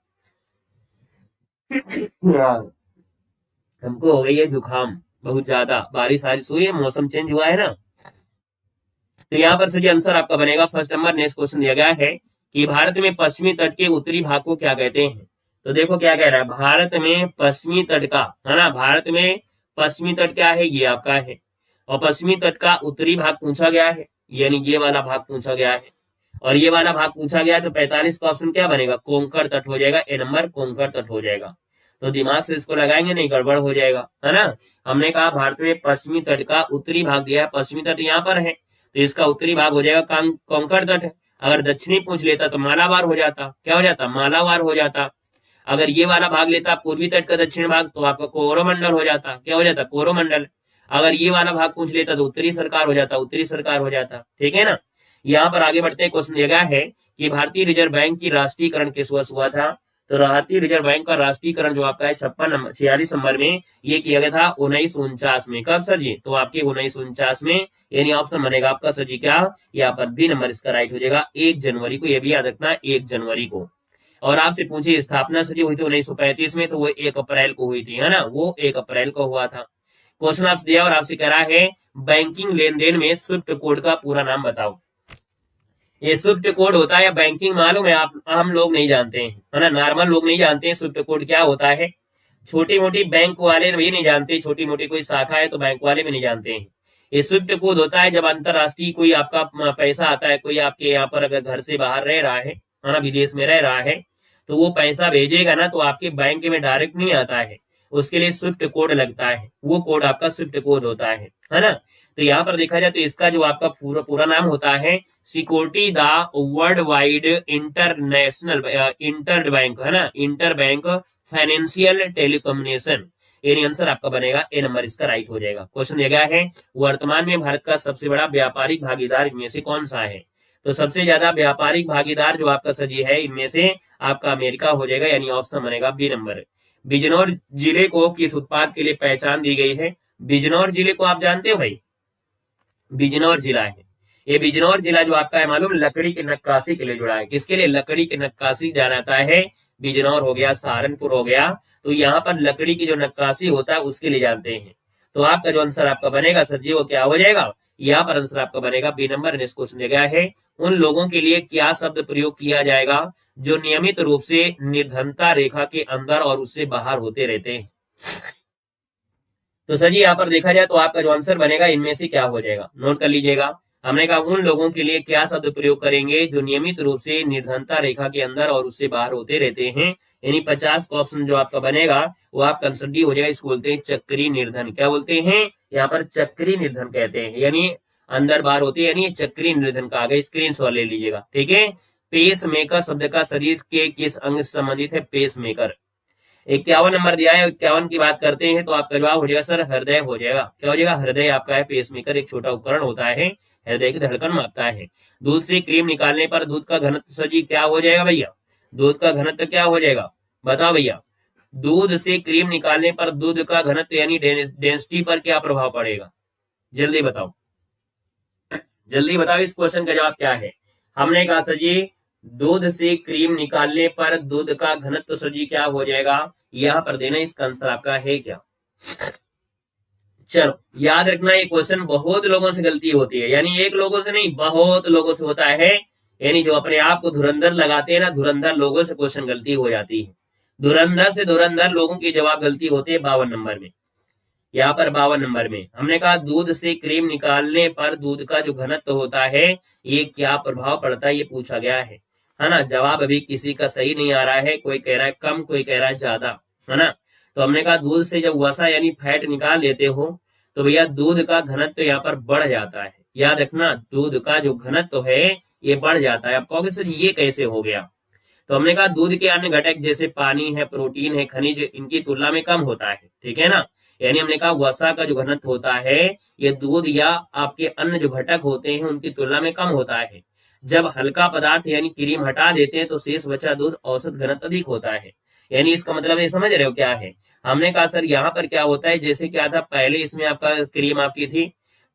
हमको हो गई है जुकाम बहुत ज्यादा, बारिश हुई है, मौसम चेंज हुआ है ना। तो यहाँ पर सही आंसर आपका बनेगा फर्स्ट नंबर। नेक्स्ट क्वेश्चन दिया गया है कि भारत में पश्चिमी तट के उत्तरी भाग को क्या कहते हैं? तो देखो क्या कह रहा है, भारत में पश्चिमी तट का, है ना, भारत में पश्चिमी तट क्या है? ये आपका है। और पश्चिमी तट का उत्तरी भाग पूछा गया है, यानी ये वाला भाग पूछा गया है। और ये वाला भाग पूछा गया है, तो 45 का ऑप्शन क्या बनेगा? कोंकण तट हो जाएगा, ए नंबर कोंकण तट हो जाएगा। तो दिमाग से इसको लगाएंगे नहीं, गड़बड़ हो जाएगा, है ना। हमने कहा भारत में पश्चिमी तट का उत्तरी भाग दिया है, पश्चिमी तट यहाँ पर है, तो इसका उत्तरी भाग हो जाएगा कोंकण तट। अगर दक्षिणी पूछ लेता तो मालाबार हो जाता, क्या हो जाता? मालाबार हो जाता। अगर ये वाला भाग लेता पूर्वी तट का दक्षिण भाग, तो आपका कोरोमंडल हो जाता, क्या हो जाता? कोरोमंडल। अगर ये वाला भाग पूछ लेता तो उत्तरी सरकार हो जाता, उत्तरी सरकार हो जाता, ठीक है ना। यहाँ पर आगे बढ़ते क्वेश्चन दिया गया है कि भारतीय रिजर्व बैंक की राष्ट्रीयकरण किस वर्ष हुआ था? तो भारतीय रिजर्व बैंक का राष्ट्रीयकरण जो आपका है 46 नंबर में ये किया गया था 1949 में। कब सर जी? तो आपके 1949 में, यानी ऑप्शन बनेगा आपका सर जी क्या, यहाँ पर बी नंबर इसका राइट हो जाएगा, 1 जनवरी को। ये भी याद रखना 1 जनवरी को। और आपसे पूछिए स्थापना सर जी हुई थी 1935 में, तो वो 1 अप्रैल को हुई थी, है ना, वो 1 अप्रैल को हुआ था। क्वेश्चन आपसे दिया और आपसे कह रहा है बैंकिंग लेन देन में स्विफ्ट कोड का पूरा नाम बताओ। ये स्विफ्ट कोड होता है बैंकिंग, मालूम है आप, हम लोग नहीं जानते हैं, है ना, नॉर्मल लोग नहीं जानते हैं स्विफ्ट कोड क्या होता है। छोटी मोटी बैंक वाले भी नहीं जानते, छोटी मोटी कोई शाखा है तो बैंक वाले भी नहीं जानते हैं। ये स्विफ्ट कोड होता है जब अंतरराष्ट्रीय कोई आपका पैसा आता है, कोई आपके यहाँ पर अगर घर से बाहर रह रहा है ना, विदेश में रह रहा है, तो वो पैसा भेजेगा ना, तो आपके बैंक में डायरेक्ट नहीं आता है, उसके लिए स्विफ्ट कोड लगता है, वो कोड आपका स्विफ्ट कोड होता है ना। तो यहाँ पर देखा जाए तो इसका जो आपका पूरा नाम होता है security the world wide international inter bank, है ना, इंटर बैंक फाइनेंशियल टेलीकम्युनिकेशन। यानी आंसर आपका बनेगा ए नंबर इसका राइट हो जाएगा। क्वेश्चन दिया गया है वर्तमान में भारत का सबसे बड़ा व्यापारिक भागीदार इनमें से कौन सा है? तो सबसे ज्यादा व्यापारिक भागीदार जो आपका सजी है इनमें से आपका अमेरिका हो जाएगा, यानी ऑप्शन बनेगा बी नंबर। बिजनौर जिले को किस उत्पाद के लिए पहचान दी गई है? बिजनौर जिले को आप जानते हो भाई, बिजनौर जिला है, ये बिजनौर जिला जो आपका है मालूम, लकड़ी की नक्काशी के लिए जुड़ा है। किसके लिए? लकड़ी की नक्काशी जाना जाता है, बिजनौर हो गया, सहारनपुर हो गया, तो यहाँ पर लकड़ी की जो नक्काशी होता है उसके लिए जानते हैं। तो आपका जो आंसर आपका बनेगा सर जी वो क्या हो जाएगा? यहाँ पर आंसर आपका बनेगा बी नंबर। नेक्स्ट क्वेश्चन दिया गया है उन लोगों के लिए क्या शब्द प्रयोग किया जाएगा जो नियमित रूप से निर्धनता रेखा के अंदर और उससे बाहर होते रहते हैं? तो सर जी यहाँ पर देखा जाए तो आपका जो आंसर बनेगा इनमें से क्या हो जाएगा, नोट कर लीजिएगा। हमने कहा उन लोगों के लिए क्या शब्द प्रयोग करेंगे जो नियमित रूप से निर्धनता रेखा के अंदर और उससे बाहर होते रहते हैं। यानी 50 का ऑप्शन जो आपका बनेगा वो आपका आंसर डी हो जाएगा। इसको बोलते हैं चक्री निर्धन। क्या बोलते हैं? यहाँ पर चक्री निर्धन कहते हैं, यानी अंदर बाहर होते हैं, यानी चक्री निर्धन का। आगे स्क्रीनशॉट ले लीजिएगा, ठीक है। पेस मेकर शब्द का शरीर के किस अंग से संबंधित है? Pace maker. 51 नंबर दिया है, 51 की बात करते हैं तो आपका जवाब हो जाएगा सर हृदय हो जाएगा। क्या हो जाएगा? हृदय आपका है। पेसमेकर एक छोटा उपकरण होता है, हृदय की धड़कन मापता है। दूध से क्रीम निकालने पर दूध का घनत्व सर जी क्या हो जाएगा भैया? दूध का घनत्व क्या हो जाएगा? बताओ भैया। दूध से क्रीम निकालने पर दूध का घनत्व यानी डेंसिटी पर क्या प्रभाव पड़ेगा? जल्दी बताओ, जल्दी बताओ, इस क्वेश्चन का जवाब क्या है? हमने कहा सर जी दूध से क्रीम निकालने पर दूध का घनत्व सर जी क्या हो जाएगा? यहाँ पर देना, इसका आंसर आपका है क्या? चलो याद रखना, ये क्वेश्चन बहुत लोगों से गलती होती है, यानी एक लोगों से नहीं बहुत लोगों से होता है। यानी जो अपने आप को धुरंधर लगाते हैं ना, धुरंधर लोगों से क्वेश्चन गलती हो जाती है। धुरंधर से धुरंधर लोगों की जवाब गलती होती है 52 नंबर में। यहाँ पर 52 नंबर में हमने कहा दूध से क्रीम निकालने पर दूध का जो घनत्व होता है ये क्या प्रभाव पड़ता है, ये पूछा गया है ना। जवाब अभी किसी का सही नहीं आ रहा है, कोई कह रहा है कम, कोई कह रहा है ज्यादा, है ना। तो हमने कहा दूध से जब वसा यानी फैट निकाल लेते हो तो भैया दूध का घनत्व यहाँ पर बढ़ जाता है। याद रखना, दूध का जो घनत्व है ये बढ़ जाता है। आप कहोगे सर ये कैसे हो गया? तो हमने कहा दूध के अन्य घटक जैसे पानी है, प्रोटीन है, खनिज इनकी तुलना में कम होता है, ठीक है ना। यानी हमने कहा वसा का जो घनत्व होता है ये दूध या आपके अन्य जो घटक होते हैं उनकी तुलना में कम होता है। जब हल्का पदार्थ यानी क्रीम हटा देते हैं तो शेष बचा दूध औसत घनत्व अधिक होता है। यानी इसका मतलब ये समझ रहे हो क्या है? हमने कहा सर यहाँ पर क्या होता है, जैसे क्या था पहले इसमें आपका क्रीम आपकी थी,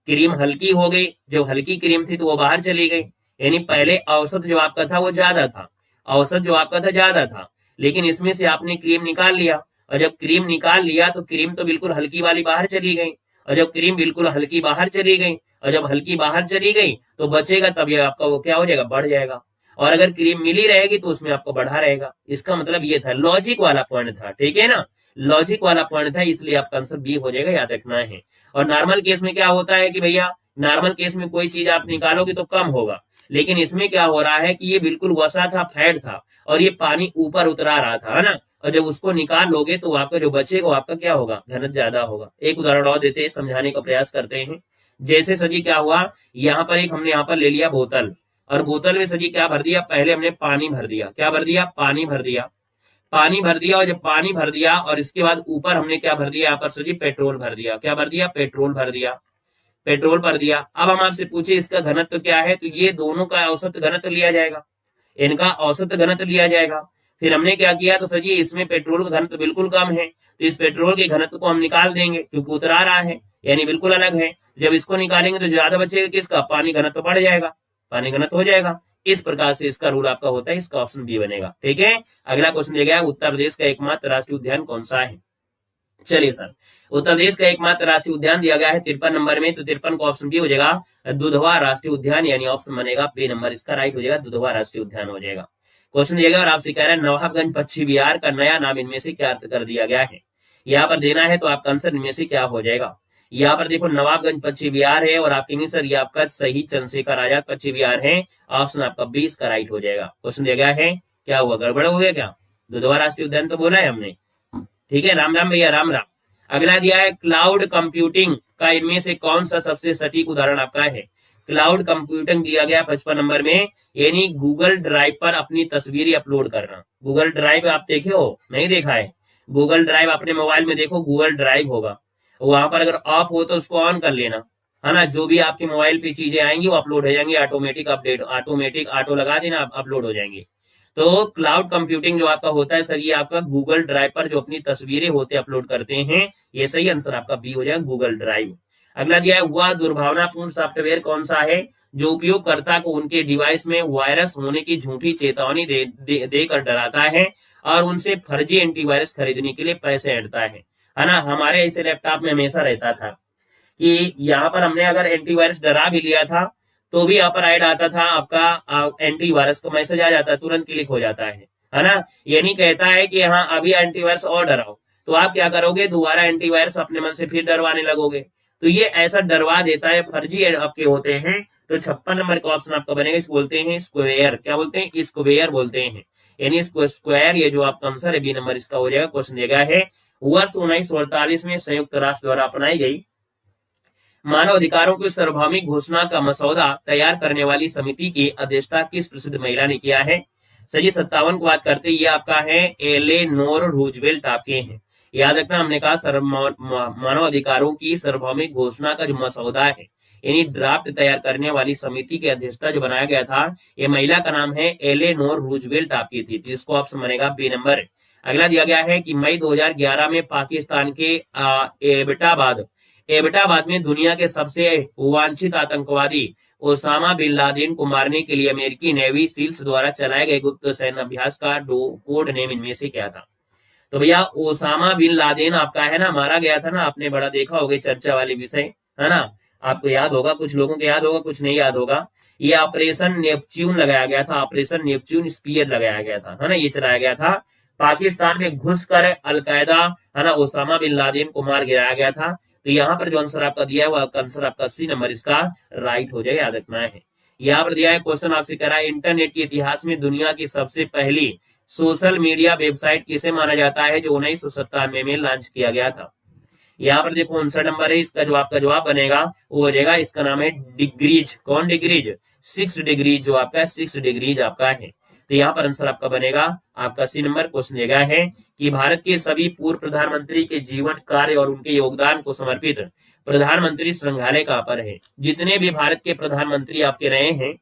क्रीम हल्की हो गई, जो हल्की क्रीम थी तो वो बाहर चली गई। यानी पहले औसत जो आपका था वो ज्यादा था, औसत जो आपका था ज्यादा था, लेकिन इसमें से आपने क्रीम निकाल लिया, और जब क्रीम निकाल लिया तो क्रीम तो बिल्कुल हल्की वाली बाहर चली गई, और जब क्रीम बिल्कुल हल्की बाहर चली गई, और जब हल्की बाहर चली गई तो बचेगा तब ये आपका वो क्या हो जाएगा? बढ़ जाएगा। और अगर क्रीम मिली रहेगी तो उसमें आपको बढ़ा रहेगा। इसका मतलब ये था, लॉजिक वाला पॉइंट था, ठीक है ना। लॉजिक वाला पॉइंट था, इसलिए आपका आंसर बी हो जाएगा, याद रखना है। और नॉर्मल केस में क्या होता है कि भैया नॉर्मल केस में कोई चीज आप निकालोगे तो कम होगा, लेकिन इसमें क्या हो रहा है कि ये बिल्कुल वसा था, फैट था, और ये पानी ऊपर उतरा रहा था, है ना। और जब उसको निकाल लोगे तो आपका जो बचेगा वो आपका क्या होगा? घनत्व ज्यादा होगा। एक उदाहरण और देते हैं, समझाने का प्रयास करते हैं। जैसे सजी क्या हुआ, यहाँ पर एक हमने यहाँ पर ले लिया बोतल, और बोतल में सजी क्या भर दिया? पहले हमने पानी भर दिया। क्या भर दिया? पानी भर दिया। पानी भर दिया, और जब पानी भर दिया और इसके बाद ऊपर हमने क्या भर दिया? यहाँ पर सजी पेट्रोल भर दिया। क्या भर दिया? पेट्रोल भर दिया। पेट्रोल भर दिया। अब हम आपसे पूछे इसका घनत्व क्या है, तो ये दोनों का औसत घनत्व लिया जाएगा, इनका औसत घनत्व लिया जाएगा। फिर हमने क्या किया, तो सर जी इसमें पेट्रोल का घनत्व बिल्कुल कम है, तो इस पेट्रोल के घनत्व को हम निकाल देंगे क्योंकि उतरा रहा है, यानी बिल्कुल अलग है। जब इसको निकालेंगे तो ज्यादा बचेगा किसका? पानी घनत्व बढ़ जाएगा, पानी घनत्व हो जाएगा। इस प्रकार से इसका रूल आपका होता है, इसका ऑप्शन बी बनेगा, ठीक है। अगला क्वेश्चन दिया गया, उत्तर प्रदेश का एकमात्र राष्ट्रीय उद्यान कौन सा है? चलिए सर, उत्तर प्रदेश का एकमात्र राष्ट्रीय उद्यान दिया गया है 53 नंबर में, तो 53 का ऑप्शन बी हो जाएगा दुधवा राष्ट्रीय उद्यान, यानी ऑप्शन बनेगा बी नंबर, इसका राइट हो जाएगा, दुधवा राष्ट्रीय उद्यान हो जाएगा। क्वेश्चन दिया गया और आपसे कह रहे हैं नवाबगंज पश्चिम बिहार का नया नाम इनमें से क्या अर्थ कर दिया गया है? यहाँ पर देना है तो आपका आंसर इनमें से क्या हो जाएगा? यहाँ पर देखो नवाबगंज पश्चिम बिहार है, और आपके सर ये आपका सही चंद्रशेखर आजाद पश्चिम बिहार है, ऑप्शन आपका 20 का राइट हो जाएगा। क्वेश्चन दिया गया है, क्या हुआ? गड़बड़ हो गया क्या? दुधवा राष्ट्रीय उद्यान तो बोला है हमने, ठीक है। राम राम भैया, राम राम। अगला दिया है क्लाउड कंप्यूटिंग का इनमें से कौन सा सबसे सटीक उदाहरण आपका है? क्लाउड कंप्यूटिंग दिया गया 55 नंबर में, यानी गूगल ड्राइव पर अपनी तस्वीरें अपलोड करना। गूगल ड्राइव आप देखे हो? नहीं देखा है? गूगल ड्राइव अपने मोबाइल में देखो, गूगल ड्राइव होगा, वहां पर अगर ऑफ हो तो उसको ऑन कर लेना, है ना। जो भी आपके मोबाइल पे चीजें आएंगी वो अपलोड हो जाएंगी, ऑटोमेटिक अपडेट, ऑटोमेटिक ऑटो लगा देना, अपलोड हो जाएंगे। तो क्लाउड कंप्यूटिंग जो आपका होता है सर, ये आपका गूगल ड्राइव पर जो अपनी तस्वीरें होते अपलोड करते हैं, ये सही आंसर आपका बी हो जाएगा, गूगल ड्राइव। अगला दिया है वह दुर्भावनापूर्ण सॉफ्टवेयर कौन सा है जो उपयोगकर्ता को उनके डिवाइस में वायरस होने की झूठी चेतावनी देकर डराता है और उनसे फर्जी एंटीवायरस खरीदने के लिए पैसे ऐंठता है ना। हमारे ऐसे लैपटॉप में हमेशा रहता था कि यहाँ पर हमने अगर एंटीवायरस डरा भी लिया था तो भी यहाँ पर ऐड आता था आपका एंटीवायरस का मैसेज आ जाता है, तुरंत क्लिक हो जाता है ना। ये नहीं कहता है कि हाँ अभी एंटीवायरस और डराओ, तो आप क्या करोगे? दोबारा एंटीवायरस अपने मन से फिर डरवाने लगोगे, तो ये ऐसा डरवा देता है, फर्जी आपके होते हैं, तो 56 नंबर का ऑप्शन आपका बनेगा, इसको बोलते हैं स्क्वायर। क्या बोलते हैं? स्क्वायर बोलते हैं, यानी स्क्वायर। ये जो आपका आंसर है बी नंबर इसका हो जाएगा। क्वेश्चन दिया गया है वर्ष 1948 में संयुक्त राष्ट्र द्वारा अपनाई गई मानव अधिकारों की सार्वभौमिक घोषणा का मसौदा तैयार करने वाली समिति की अध्यक्षता किस प्रसिद्ध महिला ने किया है? सही 57 की बात करते हैं, ये आपका है एलेनोर रूजवेल्ट आपके हैं। याद रखना, हमने कहा मानव अधिकारों की सार्वभौमिक घोषणा का जो मसौदा है यानी ड्राफ्ट तैयार करने वाली समिति की अध्यक्षता जो बनाया गया था, ये महिला का नाम है एलेनोर रूजवेल्ट आपकी थी, जिसको ऑप्शन बनेगा बी नंबर। अगला दिया गया है कि मई 2011 में पाकिस्तान के एबटाबाद में दुनिया के सबसे वांछित आतंकवादी ओसामा बिन लादेन को मारने के लिए अमेरिकी नेवी सील्स द्वारा चलाए गए गुप्त सैन्य अभ्यास का कोड नेम इनमें से क्या था? तो भैया ओसामा बिन लादेन आपका है ना, मारा गया था ना, आपने बड़ा देखा होगा चर्चा वाले विषय है ना, आपको याद होगा, कुछ लोगों को याद होगा, कुछ नहीं याद होगा। ये ऑपरेशन नेपच्यून लगाया गया था, ऑपरेशन नेपच्यून स्पीयर लगाया गया था, है ना, ये चलाया गया था। पाकिस्तान में घुसकर अलकायदा है ना ओसामा बिन लादेन को मार गिराया गया था। तो यहाँ पर जो आंसर आपका दिया है वो आंसर आपका सी नंबर इसका राइट हो जाएगा, याद रखना है। यहाँ पर दिया है क्वेश्चन आपसे कह रहा है इंटरनेट के इतिहास में दुनिया की सबसे पहली सोशल मीडिया वेबसाइट किसे माना जाता है जो 1997 में लॉन्च किया गया था? यहाँ पर देखो 59 नंबर है, इसका जो आपका जवाब बनेगा वो हो जाएगा, इसका नाम है डिग्रीज। कौन डिग्रीज? 6 डिग्रीज, जो आपका 6 डिग्रीज आपका है। तो यहाँ पर आंसर आपका बनेगा आपका सी नंबर। क्वेश्चन दिया गया है कि भारत के सभी पूर्व प्रधानमंत्री के जीवन, कार्य और उनके योगदान को समर्पित प्रधानमंत्री संग्रहालय कहाँ पर है? जितने भी भारत के प्रधानमंत्री आपके रहे हैं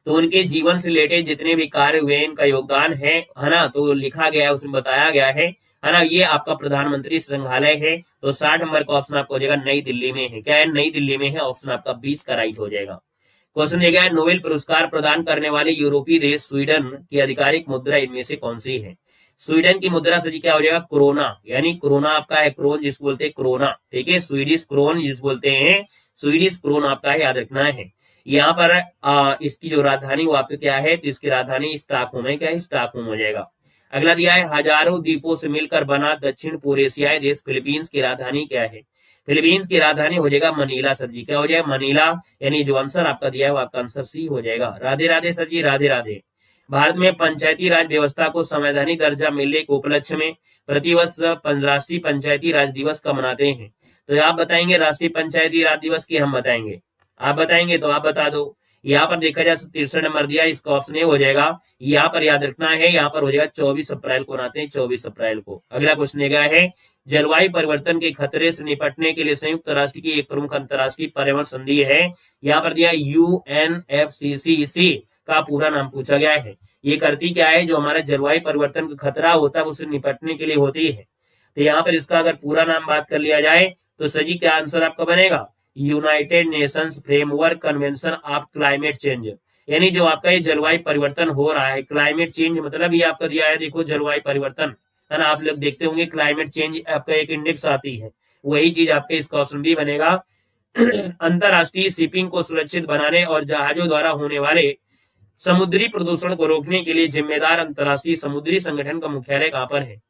तो उनके जीवन से रिलेटेड जितने भी कार्य हुए इनका योगदान है ना, तो लिखा गया है, उसमें बताया गया है ना, ये आपका प्रधानमंत्री संग्रहालय है। तो 60 नंबर का ऑप्शन आपका हो जाएगा नई दिल्ली में है। क्या है? नई दिल्ली में है, ऑप्शन आपका 20 का राइट हो जाएगा। क्वेश्चन दिया गया है नोबेल पुरस्कार प्रदान करने वाले यूरोपीय देश स्वीडन की आधिकारिक मुद्रा इनमें से कौन सी है? स्वीडन की मुद्रा सही क्या हो जाएगा? क्रोना, यानी क्रोना आपका है, क्रोन जिसको बोलते हैं क्रोना, ठीक है, स्वीडिश क्रोन जिसको बोलते हैं, स्वीडिश क्रोन आपका है, याद रखना है। यहाँ पर इसकी जो राजधानी वो आपकी क्या है? तो इसकी राजधानी स्टॉकहोम है। क्या है? स्टॉकहोम हो जाएगा। अगला दिया है हजारों द्वीपों से मिलकर बना दक्षिण पूर्व एशियाई देश फिलीपींस की राजधानी क्या है? फिलीपींस की राजधानी हो जाएगा मनीला सर जी। क्या हो जाएगा? मनीला, यानी जो आंसर आपका दिया है वो आपका आंसर सी हो जाएगा। राधे राधे सर जी, राधे राधे। भारत में पंचायती राज व्यवस्था को संवैधानिक दर्जा मिलने के उपलक्ष्य में प्रतिवर्ष राष्ट्रीय पंचायती राज दिवस कब मनाते हैं? तो आप बताएंगे राष्ट्रीय पंचायती राज दिवस की, हम बताएंगे, आप बताएंगे तो आप बता दो। यहाँ पर देखा जाए 63 नंबर दिया, इसका ऑप्शन ए हो जाएगा। यहाँ पर याद रखना है, यहाँ पर हो जाएगा 24 अप्रैल को मनाते हैं, 24 अप्रैल को। अगला क्वेश्चन गया है जलवायु परिवर्तन के खतरे से निपटने के लिए संयुक्त राष्ट्र की एक प्रमुख अंतर्राष्ट्रीय पर्यावरण संधि है। यहाँ पर दिया UNFCCC का पूरा नाम पूछा गया है। ये करती क्या है? जो हमारा जलवायु परिवर्तन का खतरा होता है उससे निपटने के लिए होती है। तो यहाँ पर इसका अगर पूरा नाम बात कर लिया जाए तो सही क्या आंसर आपका बनेगा? United Nations framework convention of climate change, यानी जो आपका ये जलवायु परिवर्तन हो रहा है, क्लाइमेट चेंज मतलब ये आपका दिया है, देखो जलवायु परिवर्तन है ना, आप लोग देखते होंगे क्लाइमेट चेंज आपका एक इंडेक्स आती है, वही चीज आपके इसका ऑप्शन भी बनेगा। अंतरराष्ट्रीय शिपिंग को सुरक्षित बनाने और जहाजों द्वारा होने वाले समुद्री प्रदूषण को रोकने के लिए जिम्मेदार अंतरराष्ट्रीय समुद्री संगठन का मुख्यालय कहाँ पर है?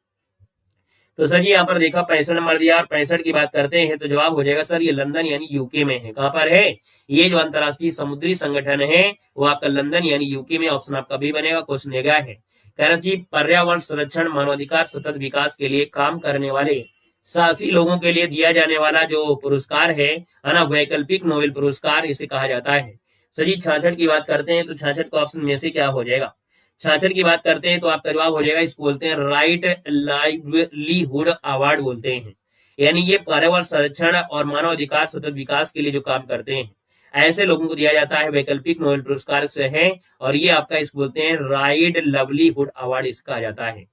तो सर जी यहाँ पर देखा 65 नंबर दिया, और 65 की बात करते हैं तो जवाब हो जाएगा सर ये लंदन यानी यूके में है। कहाँ पर है? ये जो अंतरराष्ट्रीय समुद्री संगठन है वो आपका लंदन यानी यूके में, ऑप्शन आपका भी बनेगा। क्वेश्चन दिया है कह रहा जी पर्यावरण संरक्षण मानवाधिकार सतत विकास के लिए काम करने वाले साहसी लोगों के लिए दिया जाने वाला जो पुरस्कार है ना, वैकल्पिक नोबेल पुरस्कार इसे कहा जाता है। सर जी 66 की बात करते हैं तो 66 का ऑप्शन में से क्या हो जाएगा? 66 की बात करते हैं तो आपका जवाब हो जाएगा, इसको बोलते हैं राइट लाइवलीहुड अवार्ड बोलते हैं, यानी ये पर्यावरण संरक्षण और मानव अधिकार सतत विकास के लिए जो काम करते हैं ऐसे लोगों को दिया जाता है, वैकल्पिक नोबेल पुरस्कार से है, और ये आपका इसको बोलते हैं राइट लाइवलीहुड अवार्ड इसका कहा जाता है।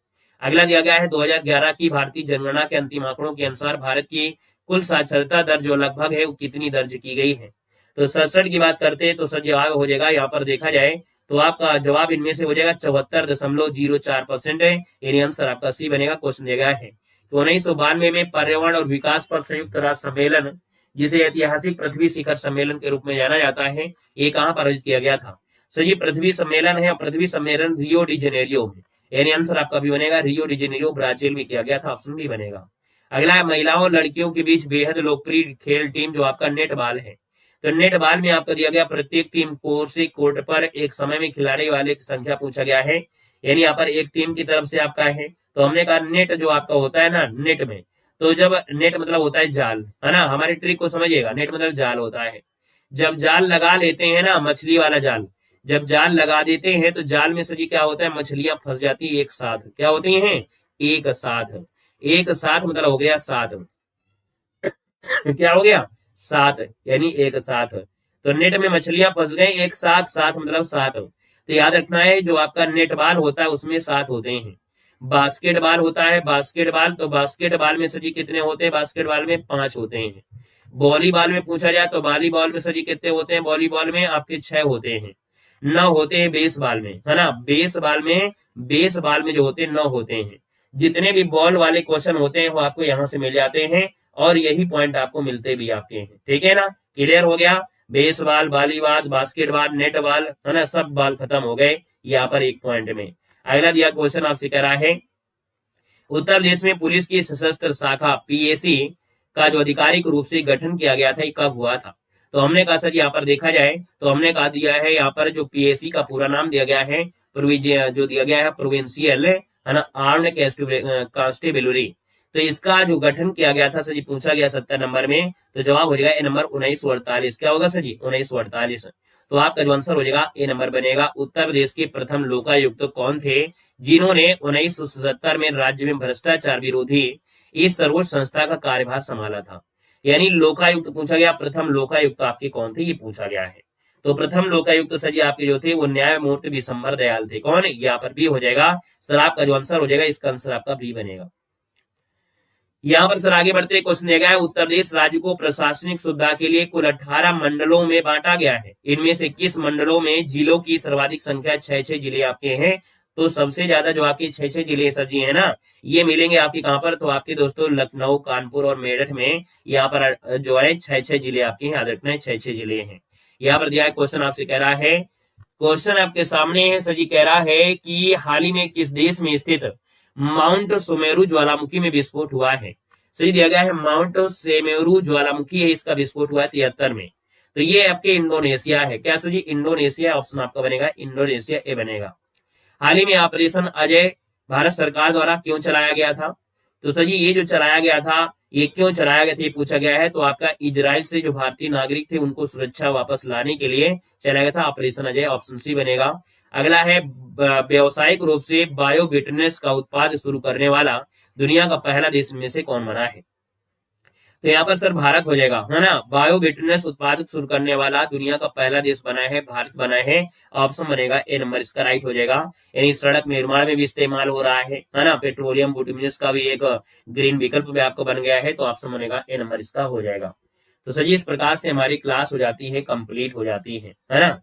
अगला दिया गया है 2011 की भारतीय जनगणना के अंतिम आंकड़ों के अनुसार भारत की कुल साक्षरता दर जो लगभग है वो कितनी दर्ज की गई है? तो 67 की बात करते हैं तो सर जवाब हो जाएगा, यहाँ पर देखा जाए तो आपका जवाब इनमें से हो जाएगा 74.04% है, यानी आंसर आपका सी बनेगा। क्वेश्चन दिया गया है तो 1992 में पर्यावरण और विकास पर संयुक्त राष्ट्र सम्मेलन, जिसे ऐतिहासिक पृथ्वी शिखर सम्मेलन के रूप में जाना जाता है, ये कहाँ पर आयोजित किया गया था? सर ये पृथ्वी सम्मेलन है, और पृथ्वी सम्मेलन रियो डी जेनेरियो में, यानी आंसर आपका भी बनेगा रियो डी जेनेरियो ब्राजील में किया गया था, ऑप्शन भी बनेगा। अगला है महिलाओं और लड़कियों के बीच बेहद लोकप्रिय खेल टीम जो आपका नेटबॉल है। तो नेट बॉल में आपको दिया गया प्रत्येक टीम कोर्ट पर एक समय में खिलाने वाले की संख्या पूछा गया है, यानी यहाँ पर एक टीम की तरफ से आपका है। तो हमने कहा नेट जो आपका होता है ना, नेट में, तो जब नेट मतलब होता है जाल, है ना, हमारी ट्रिक को समझिएगा, नेट मतलब जाल होता है। जब जाल लगा लेते हैं ना, मछली वाला जाल, जब जाल लगा देते हैं तो जाल में सभी क्या होता है, मछलियां फंस जाती है एक साथ। क्या होती हैं? एक साथ। एक साथ मतलब हो गया साथ। क्या हो गया? सात, यानी एक साथ। तो नेट में मछलियां फंस गई एक साथ, साथ मतलब सात। तो याद रखना है जो आपका नेट बॉल होता है उसमें सात होते हैं। बास्केटबॉल होता है, बास्केटबॉल, तो बास्केटबॉल में सभी कितने होते हैं? बास्केटबॉल में 5 होते हैं। वॉलीबॉल में पूछा जाए तो वॉलीबॉल में सभी कितने होते हैं? वॉलीबॉल में आपके 6 होते हैं। 9 होते हैं बेसबॉल में, है ना, बेसबॉल में जो होते हैं 9 होते हैं। जितने भी बॉल वाले क्वेश्चन होते हैं वो आपको यहाँ से मिल जाते हैं, और यही पॉइंट आपको मिलते भी आपके हैं। ठीक है ना, क्लियर हो गया? Baseball, volleyball, basketball, net ball, है ना, सब बॉल खत्म हो गए यहाँ पर एक पॉइंट में। अगला दिया क्वेश्चन आपसे कह रहा है, उत्तर प्रदेश में पुलिस की सशस्त्र शाखा पीएसी का जो आधिकारिक रूप से गठन किया गया था, ये कब हुआ था? तो हमने कहा सर यहाँ पर देखा जाए तो हमने कहा दिया है यहाँ पर जो पीएसी का पूरा नाम दिया गया है, जो दिया गया है प्रोविंशियल, है ना, आर्म्ड कांस्टेबलरी। तो इसका जो गठन किया गया था सर जी, पूछा गया 70 नंबर में, तो जवाब हो जाएगा ए नंबर 1948। क्या होगा सर जी? 1948। तो आपका जो आंसर हो जाएगा ए नंबर बनेगा। उत्तर प्रदेश के प्रथम लोकायुक्त कौन थे जिन्होंने 1977 में राज्य में भ्रष्टाचार विरोधी इस सर्वोच्च संस्था का कार्यभार संभाला था? यानी लोकायुक्त पूछा गया, प्रथम लोकायुक्त आपके कौन थे, ये पूछा गया है। तो प्रथम लोकायुक्त सर जी आपके जो थे वो न्यायमूर्ति विशंबर दयाल थे। कौन? यहाँ पर बी हो जाएगा सर, आपका जो आंसर हो जाएगा इसका आंसर आपका बी बनेगा। यहाँ पर सर आगे बढ़ते क्वेश्चन दिया गया है, उत्तर प्रदेश राज्य को प्रशासनिक सुविधा के लिए कुल 18 मंडलों में बांटा गया है। इनमें से किस मंडलों में जिलों की सर्वाधिक संख्या 6 जिले आपके हैं? तो सबसे ज्यादा जो आपके 6 जिले सर जी है ना, ये मिलेंगे आपके कहां पर? तो आपके दोस्तों लखनऊ, कानपुर और मेरठ में यहाँ पर जो है 6 जिले आपके हैं। याद रखना है 6 जिले हैं। यहाँ पर दिया है क्वेश्चन आपसे कह रहा है, क्वेश्चन आपके सामने है सर जी, कह रहा है कि हाल ही में किस देश में स्थित माउंट सुमेरु ज्वालामुखी में विस्फोट हुआ है? सही दिया गया है माउंट सुमेरु ज्वालामुखी है, इसका विस्फोट हुआ है 73 में। तो ये आपके इंडोनेशिया है। क्या सर जी? इंडोनेशिया ऑप्शन आपका बनेगा, इंडोनेशिया ए बनेगा। हाल ही में ऑपरेशन अजय भारत सरकार द्वारा क्यों चलाया गया था? तो सर जी ये जो चलाया गया था, ये क्यों चलाया गया था ये पूछा गया है। तो आपका इजराइल से जो भारतीय नागरिक थे उनको सुरक्षा वापस लाने के लिए चलाया गया था ऑपरेशन अजय, ऑप्शन सी बनेगा। अगला है, व्यावसायिक रूप से बायो बिटनेस का उत्पाद शुरू करने वाला दुनिया का पहला देश में से कौन बना है? तो यहाँ पर सर भारत हो जाएगा, है ना। बायो बिटनेस उत्पाद शुरू करने वाला दुनिया का पहला देश बना है, भारत बना है। ऑप्शन बनेगा ए नंबर इसका राइट हो जाएगा। यानी सड़क निर्माण में भी इस्तेमाल हो रहा है ना, पेट्रोलियम बिटुमिनस का भी एक ग्रीन विकल्प भी आपको बन गया है। तो ऑप्शन बनेगा ए नंबर इसका हो जाएगा। तो सर जी इस प्रकार से हमारी क्लास हो जाती है, कंप्लीट हो जाती है ना।